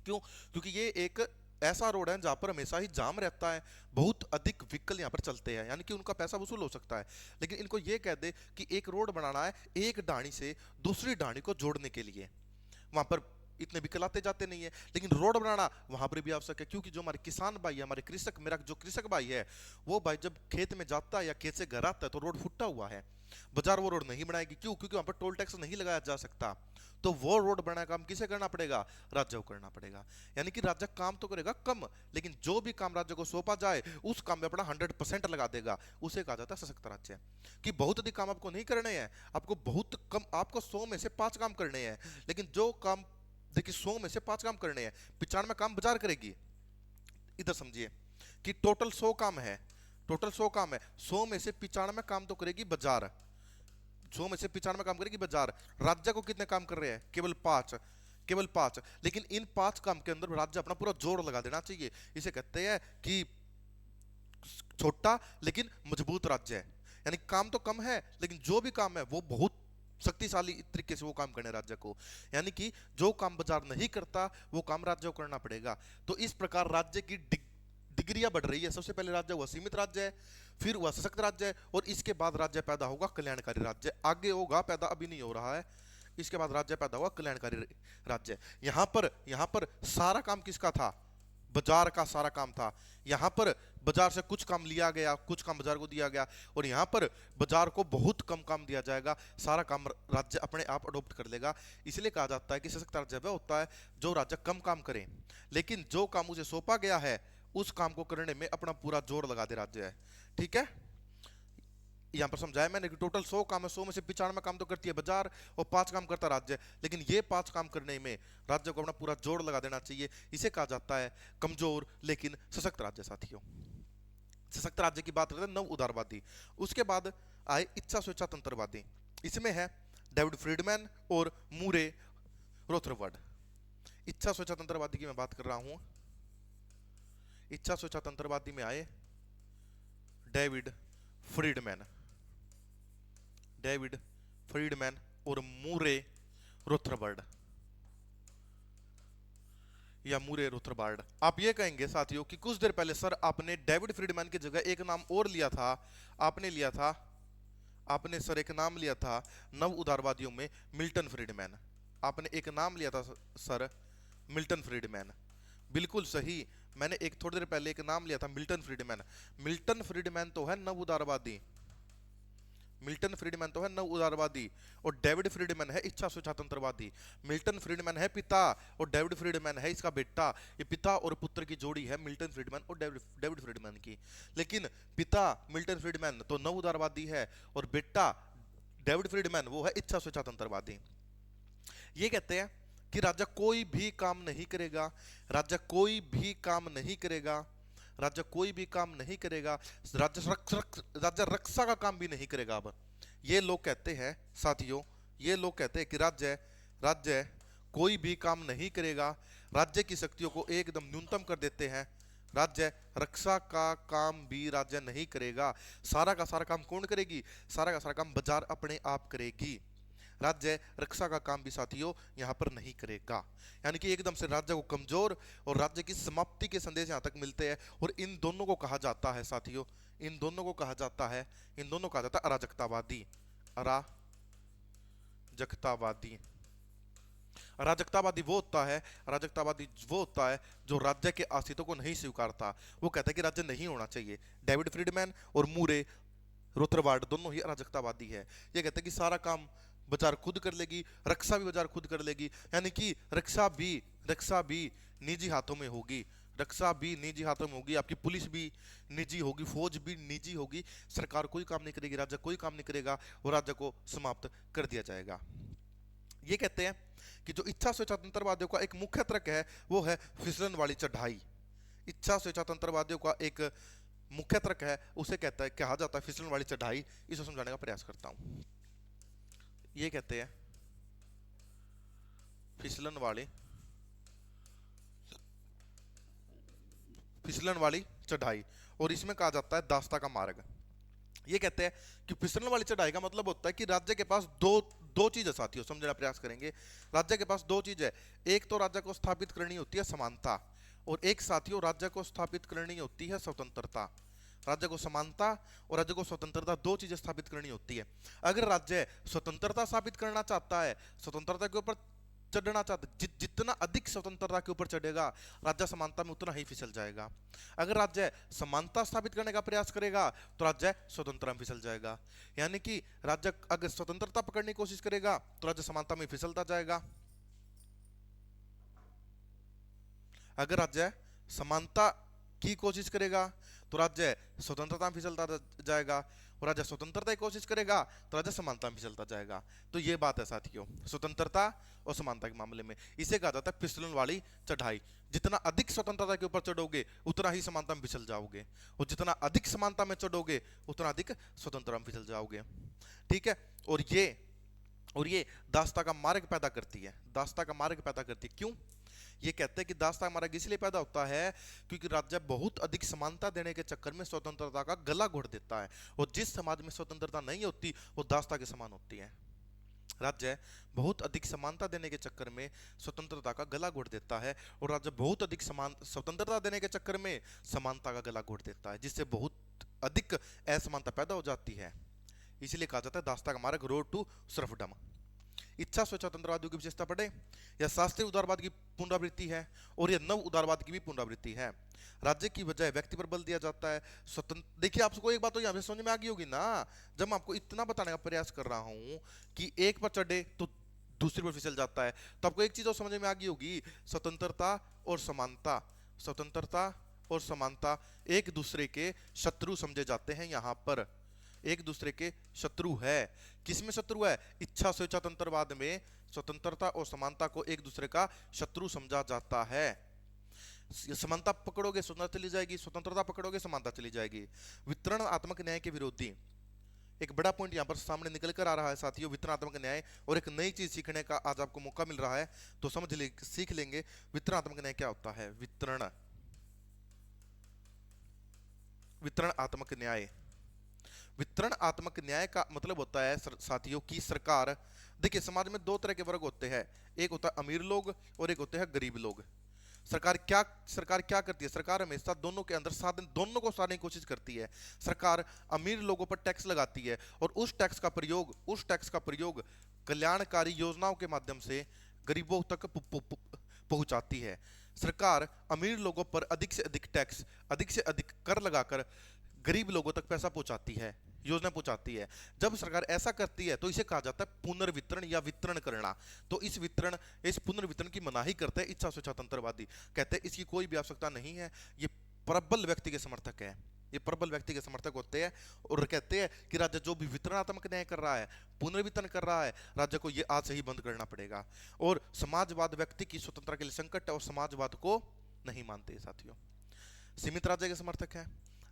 क्यों? क्योंकि ये एक ऐसा रोड है जहां पर हमेशा ही जाम रहता है, बहुत अधिक व्हीकल यहाँ पर चलते हैं, यानी कि उनका पैसा वसूल हो सकता है। लेकिन इनको ये कह दे कि एक रोड बनाना है एक ढाणी से दूसरी ढाणी को जोड़ने के लिए, वहां पर इतने व्हीकल आते जाते नहीं है, लेकिन रोड बनाना वहां पर भी आवश्यक है। क्योंकि जो हमारे किसान भाई है, हमारे कृषक, मेरा जो कृषक भाई है, वो भाई जब खेत में जाता है या खेत से घर आता है तो रोड फुटा हुआ है, बाजार वो रोड नहीं बनाएगी। क्यों? क्योंकि वहां पर टोल टैक्स नहीं लगाया जा सकता। तो वो रोड बनाने का काम किसे करना पड़ेगा? राज्य को करना पड़ेगा। यानी कि राज्य काम तो करेगा कम, लेकिन जो भी काम राज्य को सौंपा जाए उस काम में अपना 100% लगा देगा, उसे कहा जाता है सशक्त राज्य। कि बहुत अधिक काम आपको नहीं करने हैं, आपको बहुत कम, आपको 100 में से 5 काम करने हैं, लेकिन जो काम, देखिए 100 में से 5 काम करने हैं, 95 काम बाजार करेगी। इधर समझिए कि टोटल 100 काम है, टोटल 100 काम है, 100 में से 95 काम तो करेगी बाजार, 100 में से 95 काम करेगी बाजार। राज्य को कितने काम कर रहे हैं? केवल 5, केवल 5। लेकिन इन 5 काम के अंदर राज्य अपना पूरा जोर लगा देना चाहिए। इसे कहते हैं कि छोटा लेकिन मजबूत राज्य है। यानी काम तो कम है लेकिन जो भी काम है वो बहुत शक्तिशाली तरीके से वो काम करने राज्य को। यानी कि जो काम बाजार नहीं करता वो काम राज्य को करना पड़ेगा। तो इस प्रकार राज्य की डिग्रियां बढ़ रही है। सबसे पहले राज्य हुआ सीमित राज्य है, फिर हुआ सशक्त राज्य है, और इसके बाद राज्य पैदा होगा कल्याणकारी राज्य। आगे होगा पैदा, अभी नहीं हो रहा है। इसके बाद राज्य पैदा हुआ कल्याणकारी राज्य। यहां पर सारा काम किसका था? बाजार का सारा काम था। यहां पर बाजार से कुछ काम लिया गया, कुछ काम बाजार को दिया गया, और यहां पर बाजार को बहुत कम काम दिया जाएगा, सारा काम राज्य अपने आप अडॉप्ट कर लेगा। इसलिए कहा जाता है कि सशक्त राज्य वह होता है जो राज्य कम काम करे, लेकिन जो काम उसे सौंपा गया है उस काम को करने में अपना पूरा जोर लगा दे राज्य है। ठीक है, यहां पर समझाया मैंने कि टोटल 100 काम है, 100 में से 95 काम तो करती है बाजार और 5 काम करता राज्य। लेकिन ये 5 काम करने में राज्य को अपना पूरा जोर लगा देना चाहिए। इसे कहा जाता है कमजोर लेकिन सशक्त राज्य। साथियों, सशक्त राज्य की बात करते हैं नव उदारवादी। उसके बाद आए इच्छा स्वेच्छा तंत्रवादी। इसमें है डेविड फ्रीडमैन और मूरे रोथरवर्ड। इच्छा स्वेच्छा तंत्रवादी की मैं बात कर रहा हूं। इच्छा स्वेच्छा तंत्रवादी में आए डेविड फ्रीडमैन, डेविड फ्रीडमैन और मूरे रोथरबर्ड या मूरे रोथरबर्ड। आप ये कहेंगे साथियों कि कुछ देर पहले सर आपने डेविड फ्रीडमैन की जगह एक नाम और लिया था, आपने सर एक नाम लिया था नव उदारवादियों में मिल्टन फ्रीडमैन। आपने एक नाम लिया था सर मिल्टन फ्रीडमैन। बिल्कुल सही, मैंने एक थोड़ी देर पहले एक नाम लिया था मिल्टन फ्रीडमैन। मिल्टन फ्रीडमैन तो है नव उदारवादी, मिल्टन फ्रीडमैन तो है नव उदारवादी, और डेविड फ्रीडमैन है इच्छा स्वेच्छा तंत्रवादी। मिल्टन फ्रीडमैन है पिता और डेविड फ्रीडमैन है इसका बेटा। ये पिता और पुत्र की जोड़ी है मिल्टन फ्रीडमैन और डेविड फ्रीडमैन की। लेकिन पिता मिल्टन फ्रीडमैन तो नव उदारवादी है और बेटा डेविड फ्रीडमैन वो है इच्छा स्वेच्छा तंत्रवादी। ये कहते हैं कि राज्य कोई भी काम नहीं करेगा, राज्य कोई भी काम नहीं करेगा, राज्य कोई भी काम नहीं करेगा, राज्य रक्षा का काम भी नहीं करेगा। अब ये लोग कहते हैं साथियों, ये लोग कहते हैं कि राज्य कोई भी काम नहीं करेगा, राज्य की शक्तियों को एकदम न्यूनतम कर देते हैं, राज्य रक्षा का काम भी राज्य नहीं करेगा। सारा का सारा काम कौन करेगी? सारा का सारा काम बाजार अपने आप करेगी। राज्य रक्षा का काम भी साथियों यहां पर नहीं करेगा। यानी कि एकदम से राज्य को कमजोर और राज्य की समाप्ति के संदेश यहां तक मिलते हैं। और इन दोनों को कहा जाता है साथियों, इन दोनों को कहा जाता है अराजकतावादी। अराजकतावादी, अराजकतावादी वो होता है जो राज्य के आश्रितों को नहीं स्वीकारता। वो कहता है कि राज्य नहीं होना चाहिए। डेविड फ्रीडमैन और मूरे रोथरबर्ड दोनों ही अराजकतावादी है। ये कहते हैं कि सारा काम बाजार खुद कर लेगी, रक्षा भी बाजार खुद कर लेगी, यानी कि रक्षा भी निजी हाथों में होगी। रक्षा भी निजी हाथों में होगी, आपकी पुलिस भी निजी होगी, फौज भी निजी होगी, सरकार कोई काम नहीं करेगी, राज्य कोई काम नहीं करेगा और राज्य को समाप्त कर दिया जाएगा। ये कहते हैं कि जो इच्छा स्वेच्छातंत्रवादियों का एक मुख्य तर्क है वो है फिसलन वाली चढ़ाई। इच्छा स्वेच्छातंत्रवादियों का एक मुख्य तर्क है, उसे कहता है, कहा जाता है फिसलन वाली चढ़ाई। इसे समझाने का प्रयास करता हूं। ये कहते हैं फिसलन वाली चढ़ाई, और इसमें कहा जाता है दास्ता का मार्ग। ये कहते हैं कि फिसलन वाली चढ़ाई का मतलब होता है कि राज्य के पास दो दो चीज है साथियों, समझने का प्रयास करेंगे। राज्य के पास दो चीज है, एक तो राज्य को स्थापित करनी होती है समानता, और एक साथियों राज्य को स्थापित करनी होती है स्वतंत्रता। राज्य को समानता और राज्य को स्वतंत्रता, दो चीजें स्थापित करनी होती है। अगर राज्य स्वतंत्रता स्थापित करना चाहता है, स्वतंत्रता के ऊपर चढ़ना चाहता है, जितना अधिक स्वतंत्रता के ऊपर चढ़ेगा राज्य समानता में उतना ही फिसल जाएगा। अगर राज्य समानता स्थापित करने का प्रयास करेगा तो राज्य स्वतंत्रता में फिसल जाएगा। यानी कि राज्य अगर स्वतंत्रता पकड़ने की कोशिश करेगा तो राज्य समानता में फिसलता जाएगा। अगर राज्य समानता की कोशिश करेगा तो राज्य स्वतंत्रता में फिसलता जाएगा, और राज्य स्वतंत्रता की कोशिश करेगा तो राज्य समानता में फिसलता जाएगा। तो ये बात है साथियों स्वतंत्रता और समानता के मामले में। इसे कहा जाता है फिसलन वाली चढ़ाई। जितना अधिक स्वतंत्रता के ऊपर चढ़ोगे उतना ही समानता में फिसल जाओगे, और जितना अधिक समानता में चढ़ोगे उतना अधिक स्वतंत्रता में फिसल जाओगे। ठीक है, और ये दास्ता का मार्ग पैदा करती है। दास्ता का मार्ग पैदा करती है क्यों? ये कहते हैं कि दास्ता का मार्ग इसलिए पैदा होता है क्योंकि राज्य बहुत अधिक समानता देने के चक्कर में स्वतंत्रता का गला घोट देता है, और जिस समाज में स्वतंत्रता नहीं होती वो दास्ता के समान होती है। राज्य बहुत अधिक समानता देने के चक्कर में स्वतंत्रता का गला घोट देता है, और राज्य बहुत अधिक स्वतंत्रता देने के चक्कर में समानता का गला घोट देता है, जिससे बहुत अधिक असमानता पैदा हो जाती है। इसलिए कहा जाता है दास्ता का मार्ग, रोड टू सर्फडम। इच्छा स्वतंत्रवादियों की विशेषता पढ़े, यह शास्त्रीय उदारवाद की पुनरावृत्ति है और यह नव उदारवाद की भी पुनरावृत्ति है। राज्य की बजाय व्यक्ति पर बल दिया जाता है। स्वतंत्र, देखिए आपको एक बात तो यहाँ पे समझ में आ गई होगी ना, जब मैं आपको इतना बताने का प्रयास कर रहा हूं कि एक पर चढ़े तो दूसरी पर फिसल जाता है, तो आपको एक चीज और समझ में आ गई होगी, स्वतंत्रता और समानता, स्वतंत्रता और समानता एक दूसरे के शत्रु समझे जाते हैं। यहाँ पर एक दूसरे के शत्रु है। किसमें शत्रु है? इच्छा स्वेच्छातंत्रवाद में स्वतंत्रता और समानता को एक दूसरे का शत्रु समझा जाता है। समानता पकड़ोगे स्वतंत्रता चली जाएगी, स्वतंत्रता पकड़ोगे समानता चली जाएगी। वितरणात्मक न्याय के विरोधी, एक बड़ा पॉइंट यहां पर सामने निकल कर आ रहा है साथियों, वितरणात्मक न्याय, और एक नई चीज सीखने का आज आपको मौका मिल रहा है, तो सीख लेंगे वितरणात्मक न्याय क्या होता है। वितरणात्मक न्याय, वितरणात्मक न्याय का मतलब होता है साथियों की सरकार, देखिए समाज में दो तरह के वर्ग होते हैं, एक होता है अमीर लोग और एक होते हैं गरीब लोग। सरकार क्या करती है? सरकार हमेशा दोनों के अंदर साधन, दोनों को साधने की कोशिश करती है। सरकार अमीर लोगों पर टैक्स लगाती है और उस टैक्स का प्रयोग कल्याणकारी योजनाओं के माध्यम से गरीबों तक पहुंचाती है। सरकार अमीर लोगों पर अधिक से अधिक टैक्स, अधिक से अधिक कर लगाकर गरीब लोगों तक पैसा पहुंचाती है, योजना पहुंचाती है। जब सरकार ऐसा करती है तो इसे कहा जाता है पुनर्वितरण या वितरण करना। तो इस पुनर्वितरण की मनाही करते हैं इच्छा स्वतंत्रवादी, कहते हैं इसकी कोई भी आवश्यकता नहीं है, ये प्रबल व्यक्ति के समर्थक है, ये प्रबल व्यक्ति के समर्थक होते हैं, और कहते हैं कि राज्य जो भी वितरणात्मक न्याय कर रहा है, पुनर्वितरण कर रहा है, राज्य को ये आज से ही बंद करना पड़ेगा। और समाजवाद व्यक्ति की स्वतंत्रता के लिए संकट है और समाजवाद को नहीं मानते साथियों। सीमित राज्य के समर्थक है,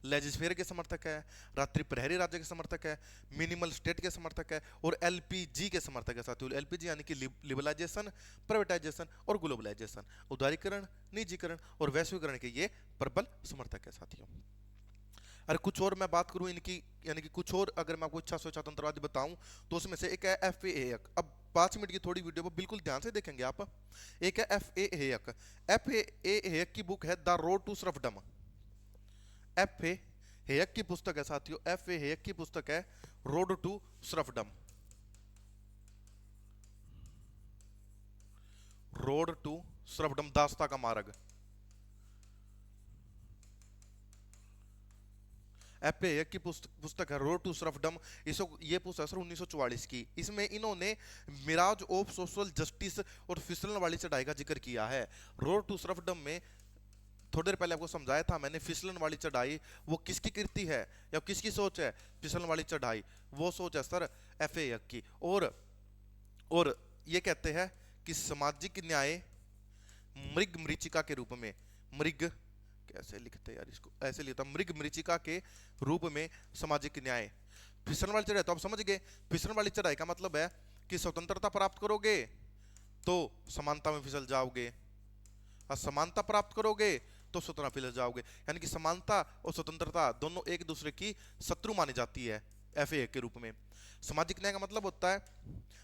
लेजिस्लेचर के समर्थक है, रात्रि प्रहरी राज्य के समर्थक है, मिनिमल स्टेट के समर्थक है, और एलपीजी के समर्थक है साथियों। एलपीजी यानी कि लिबरलाइजेशन, प्राइवेटाइजेशन और ग्लोबलाइजेशन, उदारीकरण, निजीकरण और वैश्वीकरण के ये प्रबल समर्थक है साथियों। अरे कुछ और मैं बात करूं इनकी, यानी कि कुछ और अगर मैं आपको इच्छा स्वतंत्रवादी बताऊं तो उसमें से एक है एफ.ए. हेयक। अब 5 मिनट की थोड़ी वीडियो को बिल्कुल ध्यान से देखेंगे आप। एक है एफ.ए. हेयक। एफ.ए. हेयक की बुक है The Road to Serfdom. F A. Hayek की पुस्तक है साथियों, एफ.ए. हेयक की पुस्तक है Road to Serfdom. Road to Serfdom, दास्ता का मार्ग। एफ.ए. हेयक की पुस्तक है रोड टू सर्फडम। ये पुस्तक 1944 की। इसमें इन्होंने मिराज ऑफ सोशल जस्टिस और फिसलन वाली चढ़ाई का जिक्र किया है। रोड टू सर्फडम में थोड़ी देर पहले आपको समझाया था मैंने, फिसलन वाली चढ़ाई वो किसकी कृति है या किसकी सोच है? फिसलन वाली चढ़ाई वो सोच है सर एफ की। और ये कहते हैं कि सामाजिक न्याय मृग मरीचिका के रूप में, मृग कैसे लिखते हैं यार इसको, ऐसे लिखता मृग मरीचिका के रूप में सामाजिक न्याय। फिसलन वाली चढ़ाई तो आप समझ गए, फिसलन वाली चढ़ाई का मतलब है कि स्वतंत्रता प्राप्त करोगे तो समानता में फिसल जाओगे, और समानता प्राप्त करोगे तो स्वतंत्रता फिसल जाओगे। यानी कि समानता और स्वतंत्रता दोनों एक दूसरे की शत्रु मानी जाती है एफए के रूप में। सामाजिक न्याय का मतलब होता है,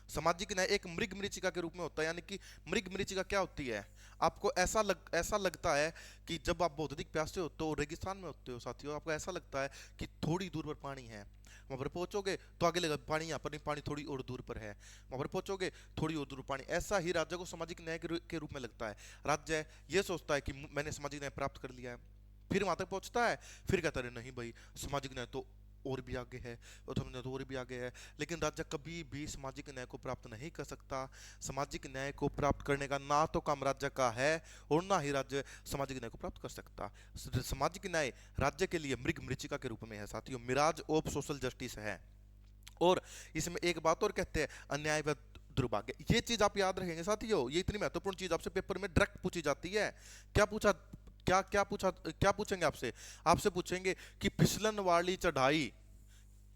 सामाजिक न्याय एक मृग मरीचिका के रूप में होता है। यानी कि मृग मरीचिका क्या होती है? आपको ऐसा लगता है कि जब आप बहुत अधिक प्यासे होते हो, रेगिस्तान में होते हो साथियों, आपको ऐसा लगता है कि थोड़ी दूर पर पानी है, वहां पर पहुंचोगे तो आगे लगा पानी, यहाँ पर नहीं, पानी थोड़ी और दूर पर है, वहां पर पहुंचोगे थोड़ी और दूर पानी। ऐसा ही राज्य को सामाजिक न्याय के रूप में लगता है। राज्य ये सोचता है कि मैंने सामाजिक न्याय प्राप्त कर लिया है, फिर वहां तक पहुंचता है, फिर कहता है नहीं भाई सामाजिक न्याय तो और भी आगे है, और भी आगे है। लेकिन राज्य कभी भी सामाजिक न्याय को प्राप्त नहीं कर सकता। सामाजिक न्याय को प्राप्त करने का ना तो काम राज्य का है और ना ही राज्य सामाजिक न्याय को प्राप्त कर सकता। सामाजिक न्याय राज्य के लिए मृग मरीचिका के रूप में है साथियों, मिराज ऑफ सोशल जस्टिस है। और इसमें एक बात और कहते हैं, अन्याय व दुर्भाग्य। ये चीज आप याद रखेंगे साथियों, ये इतनी महत्वपूर्ण चीज आपसे पेपर में डायरेक्ट पूछी जाती है। क्या पूछेंगे आपसे? आपसे पूछेंगे कि फिसलन वाली चढ़ाई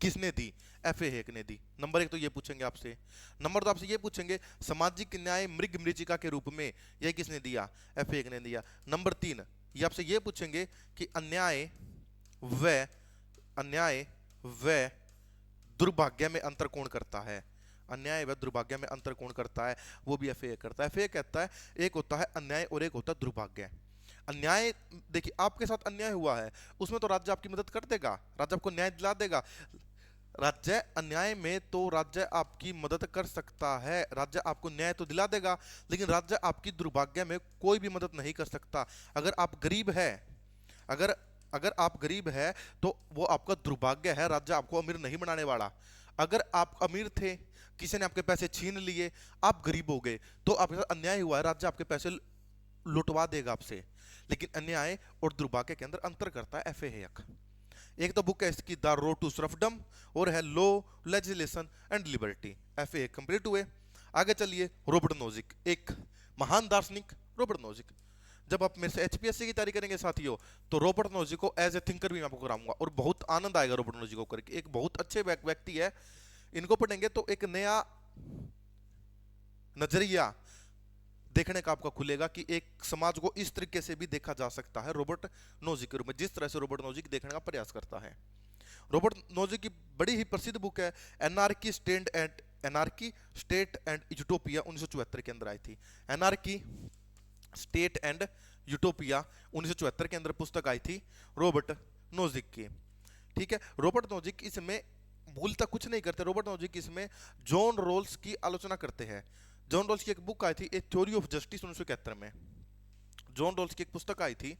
किसने दी? एफ ने दी। नंबर 1 तो ये पूछेंगे आपसे। नंबर 2 आपसे ये पूछेंगे सामाजिक न्याय मृग मरीचिका के रूप में ये किसने दिया? एफ ने दिया। नंबर 3 ये आपसे ये पूछेंगे कि अन्याय व दुर्भाग्य में अंतर कौन करता है? अन्याय व दुर्भाग्य में अंतर कौन करता है? वो भी एफ करता है। एफ कहता है एक होता है अन्याय और एक होता है दुर्भाग्य। अन्याय, देखिए आपके साथ अन्याय हुआ है, उसमें तो राज्य आपकी मदद कर देगा, राज्य आपको न्याय दिला देगा। राज्य अन्याय में तो राज्य आपकी मदद कर सकता है, राज्य आपको न्याय तो दिला देगा, लेकिन राज्य आपकी दुर्भाग्य में कोई भी मदद नहीं कर सकता। अगर आप गरीब है, अगर आप गरीब है तो वो आपका दुर्भाग्य है, राज्य आपको अमीर नहीं बनाने वाला। अगर आप अमीर थे, किसी ने आपके पैसे छीन लिए, आप गरीब हो गए, तो आपके साथ अन्याय हुआ है, राज्य आपके पैसे लुटवा देगा आपसे। लेकिन अन्याय और दुर्भाग्य के अंदर अंतर करता है एफ। एक तो बुक है इसकी द रोड टू सर्फडम और है Law Legislation and Liberty. F complete हुए। आगे चलिए, रॉबर्ट नोजिक, एक महान दार्शनिक रॉबर्ट नोजिक। जब आप मेरे से एचपीएससी की तैयारी करेंगे साथियों, तो रॉबर्ट नोजिक को एज ए थिंकर भी मैं आपको कराऊंगा और बहुत आनंद आएगा रॉबर्ट नोजिक को करके। एक बहुत अच्छे व्यक्ति है, इनको पढ़ेंगे तो एक नया नजरिया देखने का आपका खुलेगा कि एक समाज को इस तरीके से भी देखा जा सकता है रॉबर्ट नोजिक के रूप में, जिस तरह से रॉबर्ट नोजिक देखने का प्रयास करता है। रॉबर्ट नोजिक की बड़ी ही प्रसिद्ध बुक है एनार्की स्टेट एंड यूटोपिया, 1974 के अंदर आई थी। एनार्की स्टेट एंड यूटोपिया 1974 के अंदर पुस्तक आई थी रॉबर्ट नोजिक की। ठीक है, रॉबर्ट नोजिक इसमें भूलता कुछ नहीं करते। रॉबर्ट नोजिक इसमें जॉन रोल्स की आलोचना करते हैं। जॉन रोल्स की एक बुक आई थी ए थ्योरी ऑफ जस्टिस 1971 में। जॉन रोल्स की एक पुस्तक आई थी,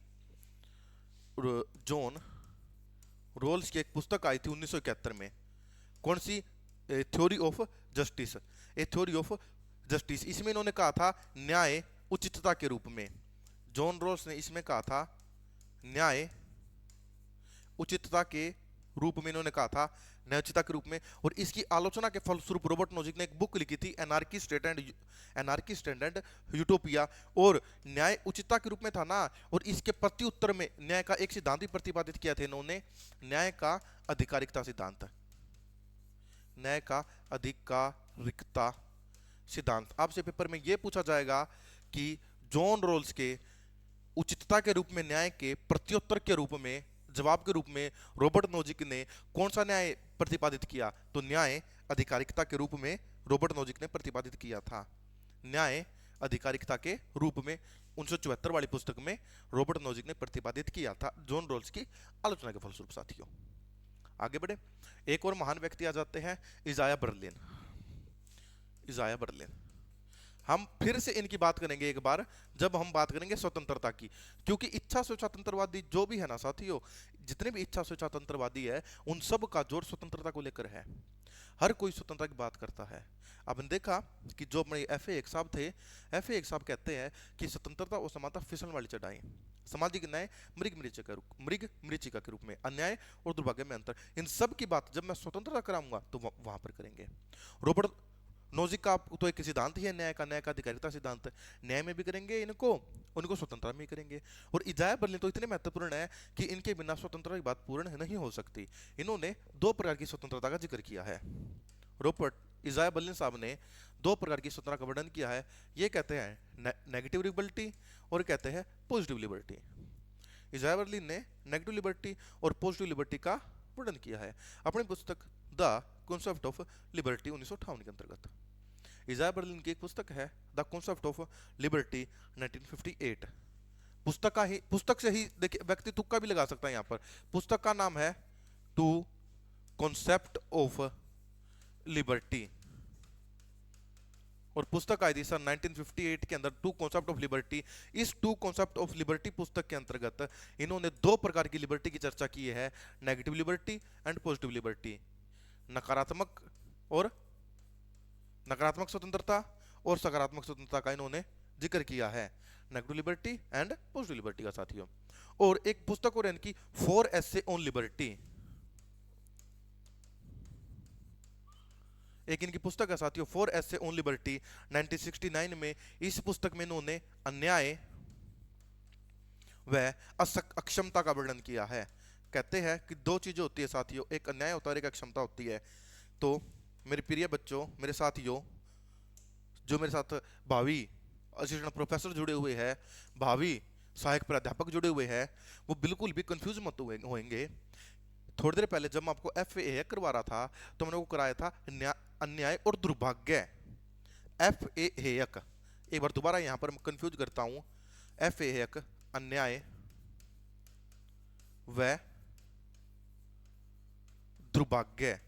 जॉन रोल्स की एक पुस्तक आई थी 1971 में। कौन सी? Theory of Justice. A Theory of Justice, इसमें इन्होंने कहा था न्याय उचितता के रूप में। जॉन रोल्स ने इसमें कहा था न्याय उचितता के रूप में, इन्होंने कहा था न्यायोचितता के रूप में। और इसकी आलोचना के फलस्वरूप रॉबर्ट नोजिक ने एक बुक लिखी थी एनार्की स्टेट एंड यूटोपिया। और न्याय उचितता के रूप में था ना, और इसके प्रत्युत्तर में न्याय का एक सिद्धांत भी प्रतिपादित किया था इन्होंने, न्याय का अधिकारिकता सिद्धांत। न्याय का अधिकारिकता सिद्धांत। आपसे पेपर में यह पूछा जाएगा कि जॉन रोल्स के उचितता के रूप में न्याय के प्रत्युत्तर के रूप में, जवाब के रूप में रॉबर्ट नोजिक ने कौन सा न्याय प्रतिपादित किया? तो न्याय अधिकारिकता के रूप में रॉबर्ट नोजिक ने प्रतिपादित किया था। न्याय अधिकारिकता के रूप में 1974 वाली पुस्तक में रॉबर्ट नोजिक ने प्रतिपादित किया था जॉन रोल्स की आलोचना के फलस्वरूप। साथियों आगे बढ़े, एक और महान व्यक्ति आ जाते हैं, इजाया बर्लिन। इजाया बर्लिन, हम फिर से इनकी बात करेंगे एक बार जब हम बात करेंगे स्वतंत्रता की, क्योंकि इच्छा स्वतंत्रवादी जो भी है ना साथियों, जितने भी इच्छा स्वतंत्रवादी है उन सब का जोर स्वतंत्रता को लेकर है। हर कोई स्वतंत्रता की बात करता है। आपने देखा कि जो अपने एफ साहब थे, एफ साहब कहते हैं कि स्वतंत्रता और समानता फिसलन वाली चढ़ाई। सामाजिक न्याय मृग मरीचिका के रूप में, अन्याय और दुर्भाग्य में अंतर, इन सब की बात जब मैं स्वतंत्रता कराऊंगा तो वहां पर करेंगे। रॉबर्ट नोजिक का तो एक सिद्धांत ही है न्याय का, न्याय का अधिकारिता सिद्धांत। न्याय में भी करेंगे इनको, उनको स्वतंत्रता में भी करेंगे। और इजाया बर्लिन तो इतने महत्वपूर्ण है कि इनके बिना स्वतंत्रता की बात पूर्ण नहीं हो सकती। इन्होंने दो प्रकार की स्वतंत्रता का जिक्र किया है। रॉबर्ट इजाया बर्लिन साहब ने दो प्रकार की स्वतंत्रता का वर्णन किया है। ये कहते हैं नेगेटिव लिबर्टी और कहते हैं पॉजिटिव लिबर्टी। इजाया बर्लिन ने नेगेटिव लिबर्टी और पॉजिटिव लिबर्टी का वर्णन किया है अपनी पुस्तक द कॉन्सेप्ट ऑफ लिबर्टी 1958 के अंतर्गत। इजाया बर्लिन की एक पुस्तक है द कॉन्सेप्ट ऑफ लिबर्टी 1958। पुस्तक से ही देखिए, व्यक्ति तुक्का भी लगा सकता है। यहाँ पर पुस्तक का नाम है टू कॉन्सेप्ट ऑफ लिबर्टी और पुस्तक आई थी सन 1958 के अंदर, टू कॉन्सेप्ट ऑफ लिबर्टी। इस टू कॉन्सेप्ट ऑफ लिबर्टी पुस्तक के अंतर्गत इन्होंने दो प्रकार की लिबर्टी की चर्चा की है, negative liberty and positive liberty. नकारात्मक स्वतंत्रता और सकारात्मक स्वतंत्रता का इन्होंने जिक्र किया है, negative liberty and positive liberty का साथियों। और एक पुस्तक और इनकी 4 एसे ऑन लिबर्टी, एक इनकी पुस्तक है साथियों 4 एसे ऑन लिबर्टी 1969 में। इस पुस्तक में इन्होंने अन्याय व अक्षमता का वर्णन किया है। कहते हैं कि दो चीजें होती है साथियों, एक अन्याय होता है और एक अक्षमता होती है। तो मेरे प्रिय बच्चों, मेरे साथियों, जो मेरे साथ भावी असिस्टेंट प्रोफेसर जुड़े हुए हैं, भावी सहायक प्राध्यापक जुड़े हुए हैं, वो बिल्कुल भी कंफ्यूज मत होंगे। थोड़ी देर पहले जब मैं आपको FAA करवा रहा था तो मैंने वो कराया था अन्याय और दुर्भाग्य। FAA एक बार दोबारा यहां पर कंफ्यूज करता हूं, FAA अन्याय व दुर्भाग्य।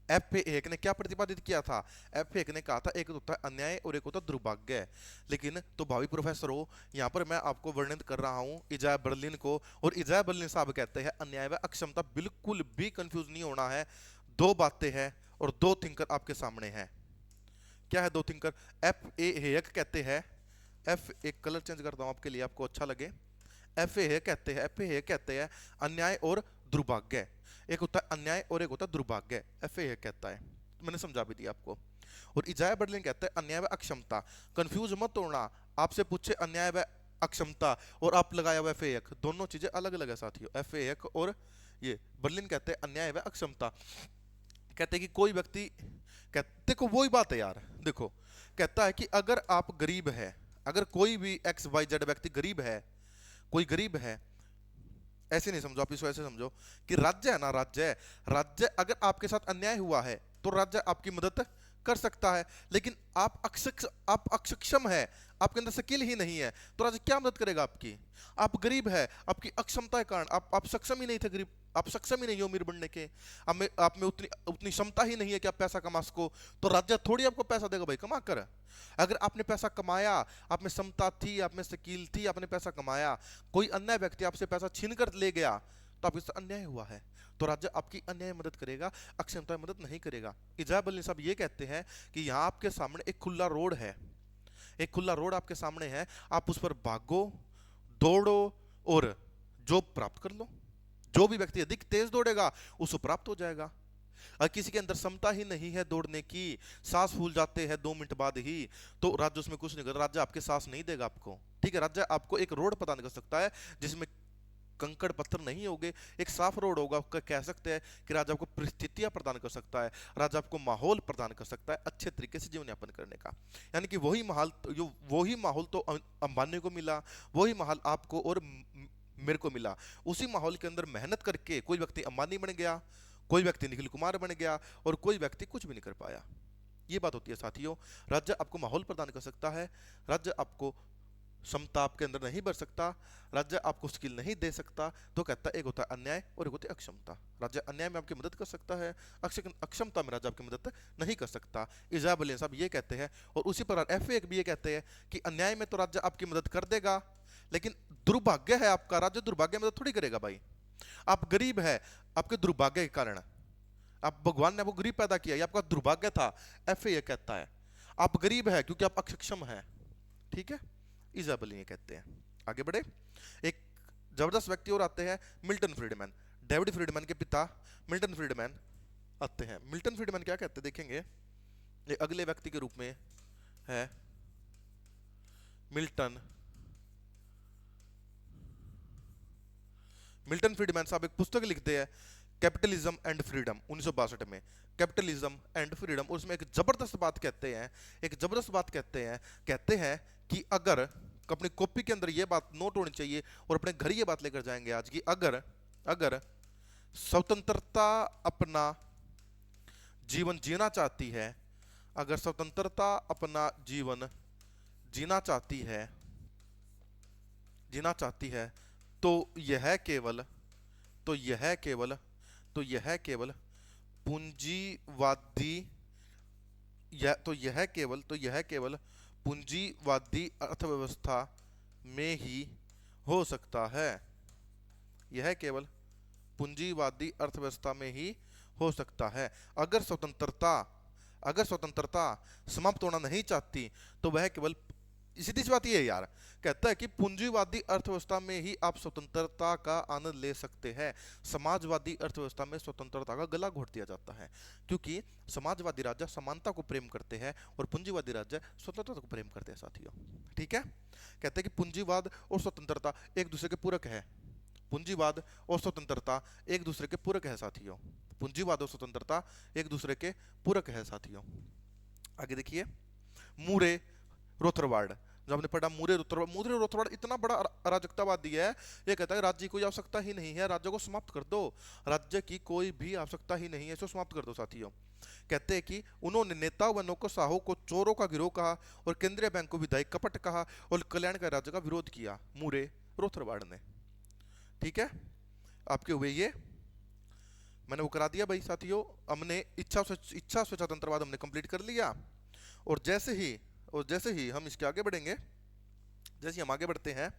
FAA ने क्या प्रतिपादित किया था? FAA ने कहा था एक होता है अन्याय और एक होता है दुर्भाग्य। लेकिन तो भावी प्रोफेसर हो, यहाँ पर मैं आपको वर्णित कर रहा हूँ इजाया बर्लिन को, और इजाया बर्लिन साहब कहते हैं अन्याय व अक्षमता। बिल्कुल भी कंफ्यूज नहीं होना है, दो बातें हैं और दो थिंकर आपके सामने हैं। क्या है दो थिंकर? FAA कहते हैं, एक कलर चेंज करता हूं आपके लिए, आपको अच्छा लगे। FAA कहते हैं अन्याय और दुर्भाग्य। एक होता है अन्याय और एक होता है दुर्भाग्य, FAA कहता है। मैंने समझा भी दिया आपको। और इजाया बर्लिन कहते हैं अन्याय व अक्षमता। कंफ्यूज मत होना, आपसे पूछे अन्याय व अक्षमता और आप लगाया हुआ FAA, दोनों चीजें अलग अलग है साथियों। FAA और ये बर्लिन कहते हैं अन्याय व अक्षमता। कहते हैं कि कोई व्यक्ति, देखो वही बात है यार, देखो कहता है कि अगर आप गरीब है, अगर कोई भी XYZ व्यक्ति गरीब है, कोई गरीब है, ऐसे नहीं समझो आप इसको, ऐसे समझो कि राज्य है ना, राज्य अगर आपके साथ अन्याय हुआ है तो राज्य आपकी मदद कर सकता है। लेकिन आप अक्षम है, आपके अंदर स्किल ही नहीं है, तो राज्य क्या मदद करेगा आपकी? आप गरीब है, आपकी अक्षमता के कारण आप सक्षम ही नहीं थे, गरीब आप सक्षम ही नहीं हो अमीर बनने के, आप में उतनी क्षमता ही नहीं है कि आप पैसा कमा सको, तो राज्य थोड़ी आपको पैसा देगा भाई कमा कर। अगर आपने पैसा कमाया, आप में क्षमता थी, आप में स्किल थी, आपने पैसा कमाया, कोई अन्य व्यक्ति आपसे पैसा छीन कर ले गया तो आपके साथ अन्याय हुआ है, तो राज्य आपकी अन्याय मदद करेगा, अक्षमता मदद नहीं करेगा। इजाया बर्लिन साहब ये कहते हैं कि यहाँ आपके सामने एक खुला रोड है, एक खुला रोड आपके सामने है, आप उस पर भागो, दौड़ो और जॉब प्राप्त कर लो। जो भी व्यक्ति अधिक तेज दौड़ेगा उसको प्राप्त हो जाएगा। अगर किसी के अंदर क्षमता ही नहीं है दौड़ने की, सांस फूल जाते हैं 2 मिनट बाद ही, तो राज्य उसमें कुछ नहीं कर, राज्य आपके सांस नहीं देगा आपको, ठीक है। राज्य आपको एक रोड प्रदान कर सकता है जिसमें कंकड़ पत्थर नहीं होंगे, एक साफ रोड होगा, कह सकते हैं कि राज्य आपको परिस्थितियां प्रदान कर सकता है, राज्य आपको माहौल प्रदान कर सकता है अच्छे तरीके से जीवन यापन करने का। यानी कि वही माहौल तो अंबानी को मिला, वही माहौल आपको और मेरे को मिला। उसी माहौल के अंदर मेहनत करके कोई व्यक्ति अंबानी बन गया, कोई व्यक्ति निखिल कुमार बन गया और कोई व्यक्ति कुछ भी नहीं कर पाया। ये बात होती है साथियों, राज्य आपको माहौल प्रदान कर सकता है, राज्य आपको क्षमता आपके अंदर नहीं बढ़ सकता, राज्य आपको स्किल नहीं दे सकता, तो कहता है एक होता है अन्याय और एक होती है अक्षमता। राज्य अन्याय में आपकी मदद कर सकता है, अक्षमता में राज्य आपकी मदद नहीं कर सकता। इजाया बर्लिन साहब ये कहते हैं, और उसी प्रकार FAA भी ये कहते हैं कि अन्याय में तो राज्य आपकी मदद कर देगा, लेकिन दुर्भाग्य है आपका, राज्य दुर्भाग्य में मदद थोड़ी करेगा भाई। आप गरीब है, आपके दुर्भाग्य के कारण, आप भगवान ने आपको गरीब पैदा किया, ये आपका दुर्भाग्य था। FAA कहता है आप गरीब है क्योंकि आप अक्षम है, ठीक है। इजाया बर्लिन ये कहते हैं। आगे बढ़े। एक जबरदस्त व्यक्ति और आते हैं, मिल्टन फ्रीडमैन। डेविड फ्रीडमैन के पिता मिल्टन फ्रीडमैन आते हैं। मिल्टन फ्रीडमैन क्या कहते हैं देखेंगे, ये अगले व्यक्ति के रूप में है मिल्टन। मिल्टन फ्रीडमैन साहब एक पुस्तक लिखते हैं, कैपिटलिज्म एंड फ्रीडम, 1962 में, कैपिटलिज्म एंड फ्रीडम। उसमें एक जबरदस्त बात कहते हैं, एक जबरदस्त बात कहते हैं कि अगर, अपनी कॉपी के अंदर ये बात नोट होनी चाहिए और अपने घर ये बात लेकर जाएंगे आज की, अगर अगर स्वतंत्रता अपना जीवन जीना चाहती है, अगर स्वतंत्रता अपना जीवन जीना चाहती है तो यह केवल पूंजीवादी यह केवल पूंजीवादी अर्थव्यवस्था में ही हो सकता है। यह केवल पूंजीवादी अर्थव्यवस्था में ही हो सकता है। अगर स्वतंत्रता समाप्त होना नहीं चाहती तो वह केवल, सीधी सी बात ये है यार, कहता है कि पूंजीवादी अर्थव्यवस्था में ही आप स्वतंत्रता का आनंद ले सकते हैं। समाजवादी अर्थव्यवस्था में स्वतंत्रता का गला घोट दिया जाता है, क्योंकि समाजवादी राज्य समानता को प्रेम करते हैं और पूंजीवादी राज्य स्वतंत्रता को प्रेम करते हैं साथियों। ठीक है, कहते हैं कि पूंजीवाद और स्वतंत्रता एक दूसरे के पूरक है। पूंजीवाद और स्वतंत्रता एक दूसरे के पूरक है साथियों। पूंजीवाद और स्वतंत्रता एक दूसरे के पूरक है साथियों। आगे देखिए, मूरे रोथरवार्ड, जो हमने पढ़ा, मूरे रोथरवार्ड इतना बड़ा अराजकतावादी है। ये कहता है राज्य की कोई आवश्यकता ही नहीं है, राज्य को समाप्त कर दो, राज्य की कोई भी आवश्यकता ही नहीं है, इसको समाप्त कर दो साथियों। कहते हैं कि उन्होंने नेता व नौकरशाहों को चोरों का गिरोह कहा और केंद्रीय बैंक को विधायक कपट कहा और कल्याणकारी राज्य का विरोध किया, मूरे रोथरवार्ड ने। ठीक है, आपके हुए ये, मैंने वो करा दिया भाई साथियों। हमने इच्छा स्वतंत्रवाद हमने कंप्लीट कर लिया। और जैसे ही हम इसके आगे बढ़ेंगे, जैसे हम आगे बढ़ते हैं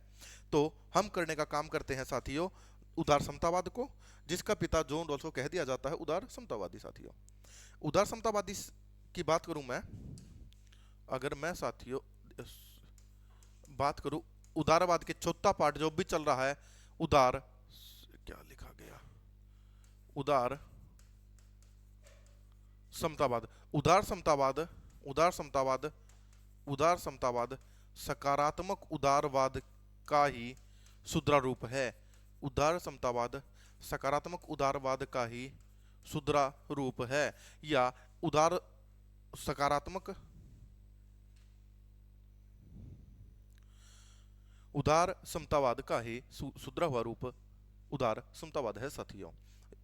तो हम करने का काम करते हैं साथियों उदार समतावाद को, जिसका पिता जॉन रॉल्स को कह दिया जाता है उदार समतावादी साथियों। उदार समतावादी की बात करूं मैं, अगर मैं साथियों बात करूं उदारवाद के चौथा पार्ट जो भी चल रहा है, उदार, क्या लिखा गया, उदार समतावाद। उदार समतावाद सकारात्मक उदारवाद का ही सुधरा रूप है। उदार समतावाद सकारात्मक उदारवाद का ही सुधरा रूप है, या उदार समतावाद का ही सुधरा हुआ रूप उदार समतावाद है साथियों।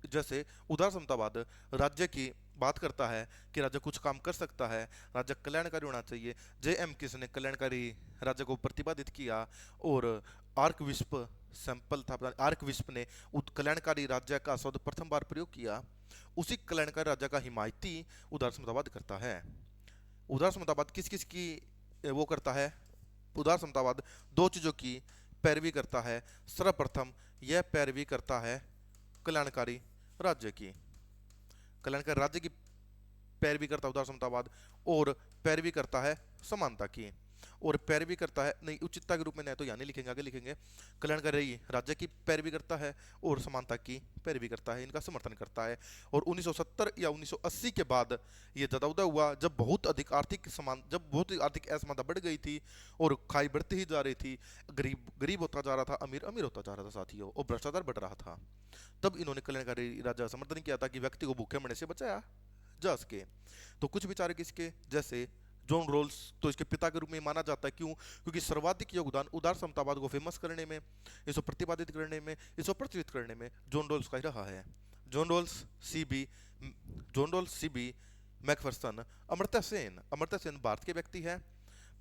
जैसे उदार समतावाद राज्य की बात करता है कि राज्य कुछ काम कर सकता है, राज्य कल्याणकारी होना चाहिए। J.M. किस ने कल्याणकारी राज्य को प्रतिपादित किया और आर्कबिशप सैंपल था, आर्कबिशप ने कल्याणकारी राज्य का शब्द प्रथम बार प्रयोग किया। उसी कल्याणकारी राज्य का हिमायती उदार समतावाद करता है। उदार समतावाद किस किस की वो करता है? उदार समतावाद दो चीजों की पैरवी करता है। सर्वप्रथम यह पैरवी करता है कल्याणकारी राज्य की, कल्याणकारी राज्य की पैरवी करता है उदार समतावाद, और पैरवी करता है समानता की, और पैरवी करता है, नहीं उचितता के रूप में नहीं तो यहाँ नहीं लिखेंगे, आगे लिखेंगे, कल्याणकारी राज्य की पैरवी करता है और समानता की पैरवी करता है, इनका समर्थन करता है। और 1970 या 1980 के बाद ये ज्यादा उदय हुआ, जब बहुत अधिक आर्थिक असमानता बढ़ गई थी और खाई बढ़ती ही जा रही थी, गरीब होता जा रहा था, अमीर होता जा रहा था साथियों, और भ्रष्टाचार बढ़ रहा था। तब इन्होंने कल्याणकारी राज्य का समर्थन किया था कि व्यक्ति को भूखे मरने से बचाया जा सके। तो कुछ विचार किसके, जैसे जॉन रॉल्स, तो इसके पिता के रूप में माना जाता है। क्यों? क्योंकि सर्वाधिक योगदान उदार समतावाद को फेमस करने में, इसको प्रतिपादित करने में, इसको प्रचलित करने में जॉन रॉल्स का ही रहा है। John Rawls, CB Macpherson, Amartya Sen Bharat के व्यक्ति है,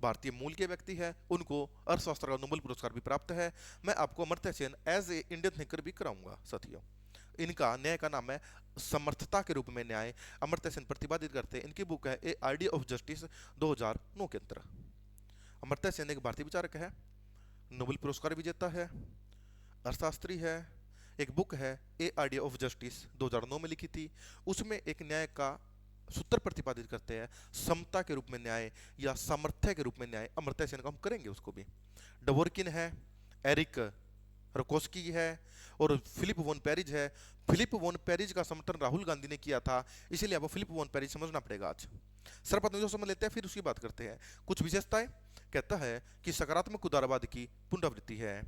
भारतीय मूल के व्यक्ति है, उनको अर्थशास्त्र का नोबेल पुरस्कार भी प्राप्त है। मैं आपको Amartya Sen as a Indian thinker भी कराऊंगा साथियों। इनका न्याय का नाम है समर्थता के रूप में न्याय, अमर्त्य सेन प्रतिपादित करते हैं। इनकी बुक है ए आइडिया ऑफ जस्टिस 2009 के अंतर। अमर्त्य सेन एक भारतीय विचारक है, नोबेल पुरस्कार विजेता है, अर्थशास्त्री है। एक बुक है ए आइडिया ऑफ जस्टिस 2009 में लिखी थी, उसमें एक न्याय का सूत्र प्रतिपादित करते हैं, समता के रूप में न्याय या सामर्थ्य के रूप में न्याय। अमर्त्य सेन का हम करेंगे उसको भी। डवोरकिन है एरिक रकोस्की है और फिलिप वॉन पेरिज है। फिलिप वॉन पेरिज का समर्थन राहुल गांधी ने किया था, इसीलिए आपको फिलिप वॉन पेरिज समझना पड़ेगा आज। सर्वप्रथम जो समझ लेते हैं, फिर उसकी बात करते हैं। कुछ विशेषताएं, कहता है कि सकारात्मक उदारवाद की पुनरावृत्ति है,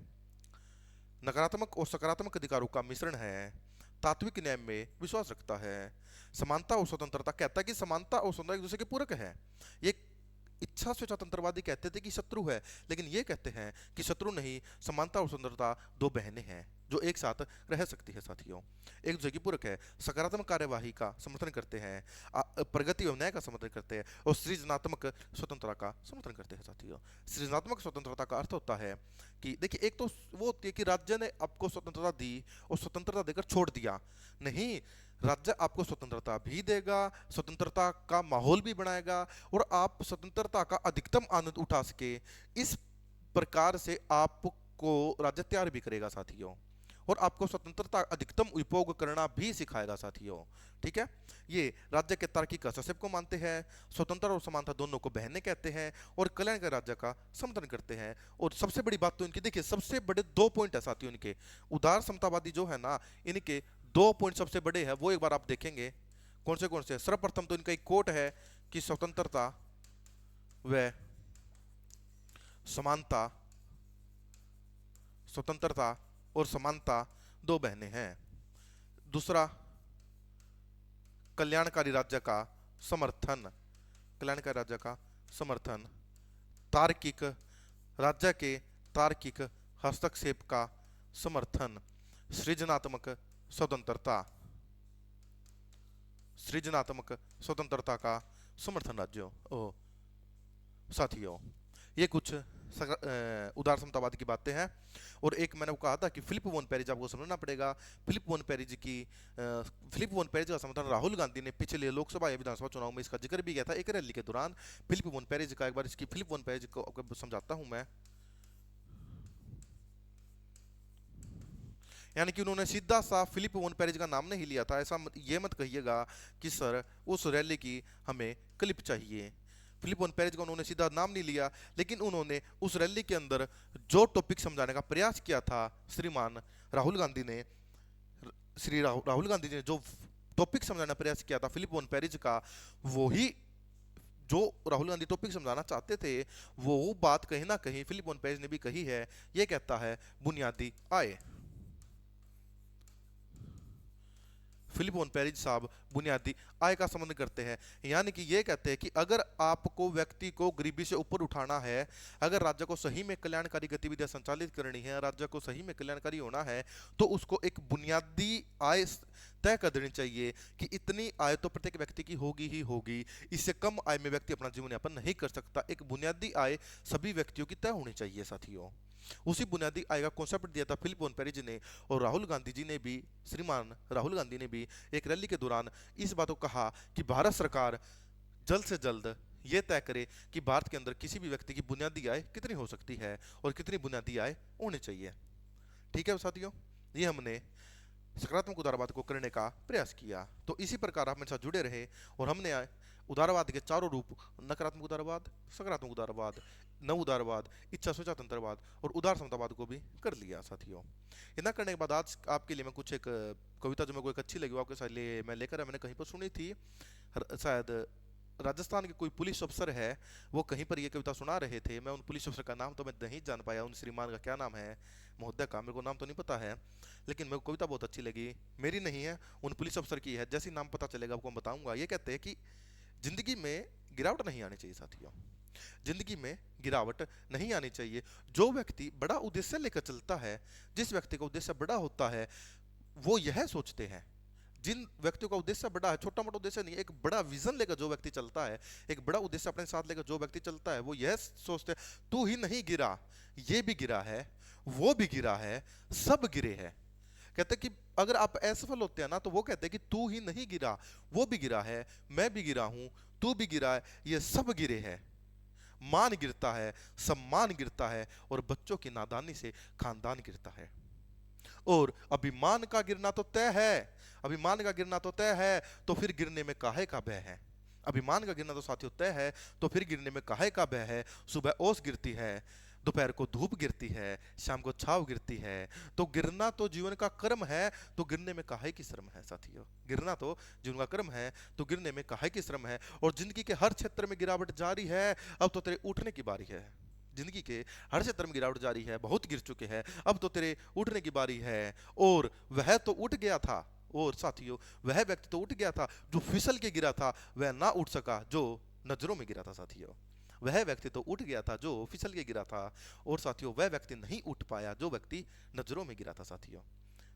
नकारात्मक और सकारात्मक अधिकारों का मिश्रण है, तात्विक न्याय में विश्वास रखता है, समानता और स्वतंत्रता, कहता है कि समानता और स्वतंत्रता एक दूसरे के पूरक है। ये इच्छा से स्वतंत्रवादी कहते थे कि शत्रु है, लेकिन ये कहते हैं कि शत्रु नहीं, समानता और स्वतंत्रता दो बहनें हैं जो एक साथ रह सकती है साथियों, एक दूसरे की पूरक है। सकारात्मक कार्यवाही का समर्थन करते हैं, प्रगति और न्याय का समर्थन करते हैं और सृजनात्मक स्वतंत्रता का समर्थन करते हैं साथियों। सृजनात्मक स्वतंत्रता का अर्थ होता है कि देखिए, एक तो वो होती है कि राज्य ने आपको स्वतंत्रता दी और स्वतंत्रता देकर छोड़ दिया, नहीं, राज्य आपको स्वतंत्रता भी देगा, स्वतंत्रता का माहौल भी बनाएगा और आप स्वतंत्रता का अधिकतम आनंद उठा सके, इस प्रकार से आपको राज्य तैयार भी करेगा साथियों, और आपको स्वतंत्रता अधिकतम उपयोग करना भी सिखाएगा साथियों। ठीक है, ये राज्य के तार्किक हस्तक्षेप को मानते हैं, स्वतंत्रता और समानता दोनों को बहने कहते हैं और कल्याणकारी राज्य का समर्थन करते हैं। और सबसे बड़ी बात तो इनकी, देखिए सबसे बड़े 2 पॉइंट है साथियों इनके, उदार समतावादी जो है ना, इनके 2 पॉइंट सबसे बड़े हैं, वो एक बार आप देखेंगे कौन से। सर्वप्रथम तो इनका एक कोट है कि स्वतंत्रता व समानता, स्वतंत्रता और समानता दो बहनें हैं। दूसरा, कल्याणकारी राज्य का समर्थन, कल्याणकारी राज्य का समर्थन, तार्किक राज्य के तार्किक हस्तक्षेप का समर्थन, सृजनात्मक स्वतंत्रता, सृजनात्मक स्वतंत्रता का समर्थन राज्यों साथियों। ये कुछ उदार समतावाद की बातें हैं। और एक मैंने कहा था कि फिलिप वॉन पेरिज आपको समझना पड़ेगा। फिलिप वॉन पेरिज का समर्थन राहुल गांधी ने पिछले लोकसभा या विधानसभा चुनाव में इसका जिक्र भी किया था एक रैली के दौरान। फिलिप वॉन पेरिज का एक बार इसकी फिलिप वॉन पेरिज को समझाता हूं मैं। यानी कि उन्होंने सीधा सा फिलिप वॉन पेरिज का नाम नहीं लिया था, ऐसा ये मत कहिएगा कि सर उस रैली की हमें क्लिप चाहिए। फिलिप वॉन पेरिज का उन्होंने सीधा नाम नहीं लिया, लेकिन उन्होंने उस रैली के अंदर जो टॉपिक समझाने का प्रयास किया था श्रीमान राहुल गांधी ने, राहुल गांधी ने जो टॉपिक समझाने का प्रयास किया था फिलिप वॉन पेरिज का, वही जो राहुल गांधी टॉपिक समझाना चाहते थे, वो बात कहीं ना कहीं फिलिप वॉन पेरिज ने भी कही है। ये कहता है बुनियादी आय। फिलिप वॉन पेरिज साहब बुनियादी आय का संबंध करते हैं, यानी कि ये कहते हैं कि अगर आपको व्यक्ति को गरीबी से ऊपर उठाना है, अगर राज्य को सही में कल्याणकारी गतिविधियां संचालित करनी है, राज्य को सही में कल्याणकारी होना है, तो उसको एक बुनियादी आय तय कर देनी चाहिए कि इतनी आय तो प्रत्येक व्यक्ति की होगी ही होगी, इससे कम आय में व्यक्ति अपना जीवन यापन नहीं कर सकता। एक बुनियादी आय सभी व्यक्तियों की तय होनी चाहिए साथियों। उसी बुनियादी आय का कॉन्सेप्ट दिया था फिलिप वॉन पेरिज ने, और राहुल गांधी जी ने भी, श्रीमान राहुल गांधी ने भी एक रैली के दौरान इस बात को कहा कि भारत सरकार जल्द से जल्द ये तय करे कि भारत के अंदर किसी भी व्यक्ति की बुनियादी आय कितनी हो सकती है और कितनी बुनियादी आय होनी चाहिए। ठीक है साथियों, ये हमने सकारात्मक उदारवाद को करने का प्रयास किया। तो इसी प्रकार आप मेरे साथ जुड़े रहे और हमने उदारवाद के चारों रूप, नकारात्मक उदारवाद, सकारात्मक उदारवाद, नव उदारवाद, इच्छा स्वतंत्रवाद और उदार समतावाद को भी कर लिया साथियों। इतना करने के बाद आज आपके लिए मैं कुछ एक कविता जो मेरे को एक अच्छी लगी, आपके साथ लिए मैं लेकर, मैंने कहीं पर सुनी थी, शायद राजस्थान के कोई पुलिस अफसर है, वो कहीं पर ये कविता सुना रहे थे। मैं उन पुलिस अफसर का नाम तो मैं नहीं जान पाया, उन श्रीमान का क्या नाम है, महोदय का मेरे को नाम तो नहीं पता है, लेकिन मेरे को कविता बहुत अच्छी लगी। मेरी नहीं है, उन पुलिस अफसर की है, जैसे नाम पता चलेगा आपको मैं बताऊंगा। ये कहते हैं कि जिंदगी में गिरावट नहीं आनी चाहिए साथियों, जिंदगी में गिरावट नहीं आनी चाहिए। जो व्यक्ति बड़ा उद्देश्य लेकर चलता है, जिस व्यक्ति का उद्देश्य बड़ा होता है, वो यह सोचते हैं, जिन व्यक्तियों का उद्देश्य बड़ा है, छोटा मोटा उद्देश्य नहीं, एक बड़ा विजन लेकर जो व्यक्ति चलता है, एक बड़ा उद्देश्य अपने साथ लेकर जो व्यक्ति चलता है, वो यह सोचते हैं तू ही नहीं गिरा, ये भी गिरा है, वो भी गिरा है, सब गिरे हैं। कहते कि अगर आप असफल होते हैं ना, तो वो कहते हैं कि तू ही नहीं गिरा, वो भी गिरा है, मैं भी गिरा हूं, तू भी गिरा है, ये सब गिरे हैं। मान गिरता है, सम्मान गिरता है और बच्चों की नादानी से खानदान गिरता है। और अभिमान का गिरना तो तय है, अभिमान का गिरना तो तय है, तो फिर गिरने में काहे का भय है। अभिमान का गिरना तो साथियों तय है, तो फिर गिरने में काहे का भय है। सुबह ओस गिरती है, दोपहर को धूप गिरती है, शाम को छाव गिरती है। तो गिरना तो जीवन का कर्म है, तो गिरने में काहे की शर्म है साथियों। गिरना तो जीवन का कर्म है, तो गिरने में काहे की शर्म है। और जिंदगी के हर क्षेत्र में गिरावट जारी है, अब तो तेरे उठने की बारी है। जिंदगी के हर क्षेत्र में गिरावट जारी है, बहुत गिर चुके हैं, अब तो तेरे उठने की बारी है। और वह तो उठ गया था, और साथियों वह व्यक्ति तो उठ गया था जो फिसल के गिरा था, वह ना उठ सका जो नजरों में गिरा था साथियों। वह व्यक्ति तो उठ गया था जो फिसल के गिरा था, और साथियों वह व्यक्ति नहीं उठ पाया जो व्यक्ति नजरों में गिरा था साथियों।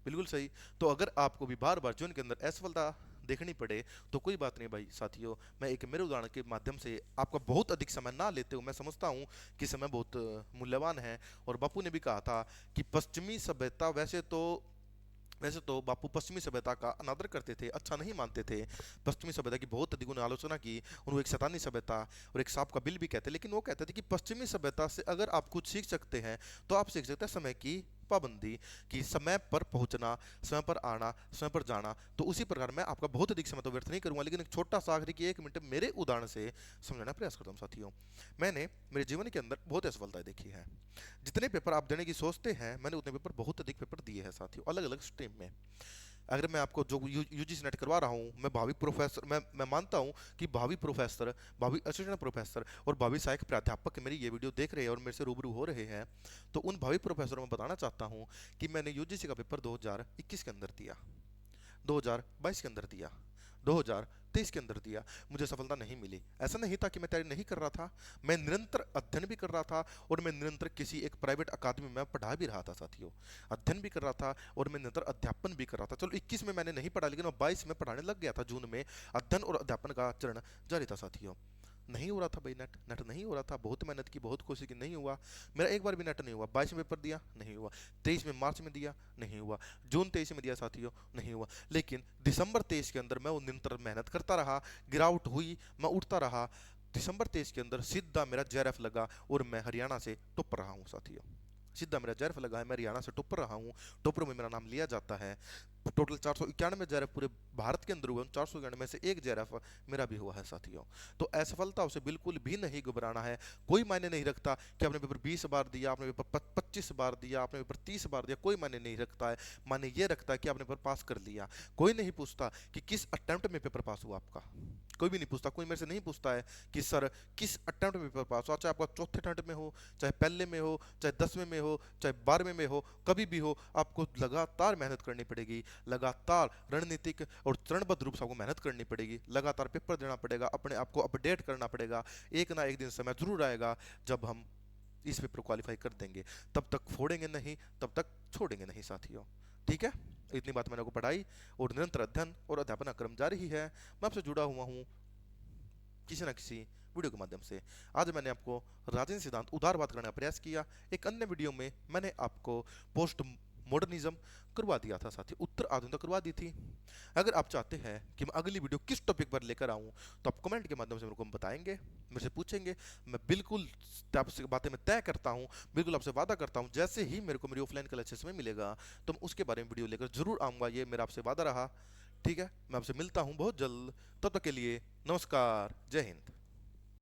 बिल्कुल सही। तो अगर आपको भी बार बार जीवन के अंदर असफलता देखनी पड़े तो कोई बात नहीं भाई साथियों, मैं एक मेरे उदाहरण के माध्यम से आपका बहुत अधिक समय ना लेते हुए, मैं समझता हूँ कि समय बहुत मूल्यवान है। और बापू ने भी कहा था कि पश्चिमी सभ्यता वैसे तो बापू पश्चिमी सभ्यता का अनादर करते थे, अच्छा नहीं मानते थे। पश्चिमी सभ्यता की बहुत अधिक उन्होंने आलोचना की, उनको एक शैतानी सभ्यता और एक सांप का बिल भी कहते, लेकिन वो कहते थे कि पश्चिमी सभ्यता से अगर आप कुछ सीख सकते हैं तो आप सीख सकते हैं समय की पाबंदी, कि समय पर पहुंचना, समय पर आना, समय पर जाना। तो उसी प्रकार मैं आपका बहुत अधिक समय तो व्यर्थ नहीं करूंगा, लेकिन एक छोटा सा आखिरी की 1 मिनट मेरे उदाहरण से समझाने का प्रयास करता हूँ साथियों। मैंने मेरे जीवन के अंदर बहुत असफलताएं देखी है। जितने पेपर आप देने की सोचते हैं, मैंने उतने पेपर, बहुत अधिक पेपर दिए हैं साथियों, अलग अलग स्ट्रीम में। अगर मैं आपको जो यूजीसी नेट करवा रहा हूँ, मैं भावी प्रोफेसर, मैं मानता हूँ कि भावी प्रोफेसर, भावी असिस्टेंट प्रोफेसर और भावी सहायक प्राध्यापक मेरी ये वीडियो देख रहे हैं और मेरे से रूबरू हो रहे हैं। तो उन भावी प्रोफेसरों में बताना चाहता हूँ कि मैंने यूजीसी का पेपर 2021 के अंदर दिया, 2022 के अंदर दिया, 2023 के अंदर दिया, मुझे सफलता नहीं मिली। ऐसा नहीं था कि मैं तैयारी नहीं कर रहा था, मैं निरंतर अध्ययन भी कर रहा था, और मैं निरंतर किसी एक प्राइवेट अकादमी में पढ़ा भी रहा था साथियों। अध्ययन भी कर रहा था और मैं निरंतर अध्यापन भी कर रहा था। चलो 21 में मैंने नहीं पढ़ा, लेकिन मैं 22 में पढ़ाने लग गया था। जून में अध्ययन और अध्यापन का चरण जारी था साथियों। नहीं हो रहा था भाई, नेट नेट नहीं हो रहा था, बहुत मेहनत की, बहुत कोशिश की, नहीं हुआ। मेरा एक बार भी नेट नहीं हुआ। 22 में पेपर दिया, नहीं हुआ। 23 में मार्च में दिया, नहीं हुआ। जून 23 में दिया साथियों, नहीं हुआ। लेकिन दिसंबर 23 के अंदर मैं वो निरंतर मेहनत करता रहा, गिरावट हुई, मैं उठता रहा। दिसंबर 23 के अंदर सीधा मेरा जेआरएफ लगा और मैं हरियाणा से टॉप रहा हूँ साथियों। सीधा मेरा जेआरएफ लगा है, मैं हरियाणा से टॉपर रहा हूँ, टॉपर में मेरा नाम लिया जाता है। टोटल 491 जेआरएफ पूरे भारत के अंदर हुए, उन 491 में से एक जेआरएफ मेरा भी हुआ है साथियों। तो असफलता उसे बिल्कुल भी नहीं घबराना है। कोई मायने नहीं रखता कि आपने पेपर 20 बार दिया, आपने पेपर 25 बार दिया, आपने पेपर 30 बार दिया, कोई मायने नहीं रखता है। मायने ये रखता है कि आपने पेपर पास कर लिया। कोई नहीं पूछता कि किस अटेम्प्ट में पेपर पास हुआ आपका, कोई भी नहीं पूछता। कोई मेरे से नहीं पूछता है कि सर किस अटेम्प्ट में पेपर पास हुआ, चाहे आपका चौथे अटेम्प्ट में हो, चाहे पहले में हो, चाहे 10वें में हो, चाहे 12वें में हो, कभी भी हो, आपको लगातार मेहनत करनी पड़ेगी, लगातार रणनीतिक और चरणबद्ध रूप से आपको मेहनत करनी पड़ेगी, लगातार पेपर देना पड़ेगा, अपने आप को अपडेट करना पड़ेगा। एक ना एक दिन समय जरूर आएगा जब हम इस पेपर क्वालिफाई कर देंगे। तब तक फोड़ेंगे नहीं, तब तक छोड़ेंगे नहीं साथियों। ठीक है, इतनी बात मैंने आपको पढ़ाई, और निरंतर अध्ययन और अध्यापन का क्रम जारी ही है। मैं आपसे जुड़ा हुआ हूँ किसी न किसी वीडियो के माध्यम से। आज मैंने आपको राजनीति सिद्धांत उदारवाद करने का प्रयास किया। एक अन्य वीडियो में मैंने आपको पोस्ट मॉडर्निज्म करवा दिया था साथी, उत्तर आधुनिकता करवा दी थी। अगर आप चाहते हैं कि मैं अगली वीडियो किस टॉपिक पर लेकर आऊं, तो आप कमेंट के माध्यम से मेरे को बताएंगे, मेरे से पूछेंगे। मैं बिल्कुल आपसे बातें मैं तय करता हूं, बिल्कुल आपसे वादा करता हूं, जैसे ही मेरे को मेरी ऑफलाइन क्लासेस में मिलेगा तो मैं उसके बारे में वीडियो लेकर जरूर आऊंगा। ये मेरा आपसे वादा रहा। ठीक है, मैं आपसे मिलता हूं बहुत जल्द। तब तक के लिए नमस्कार, जय हिंद।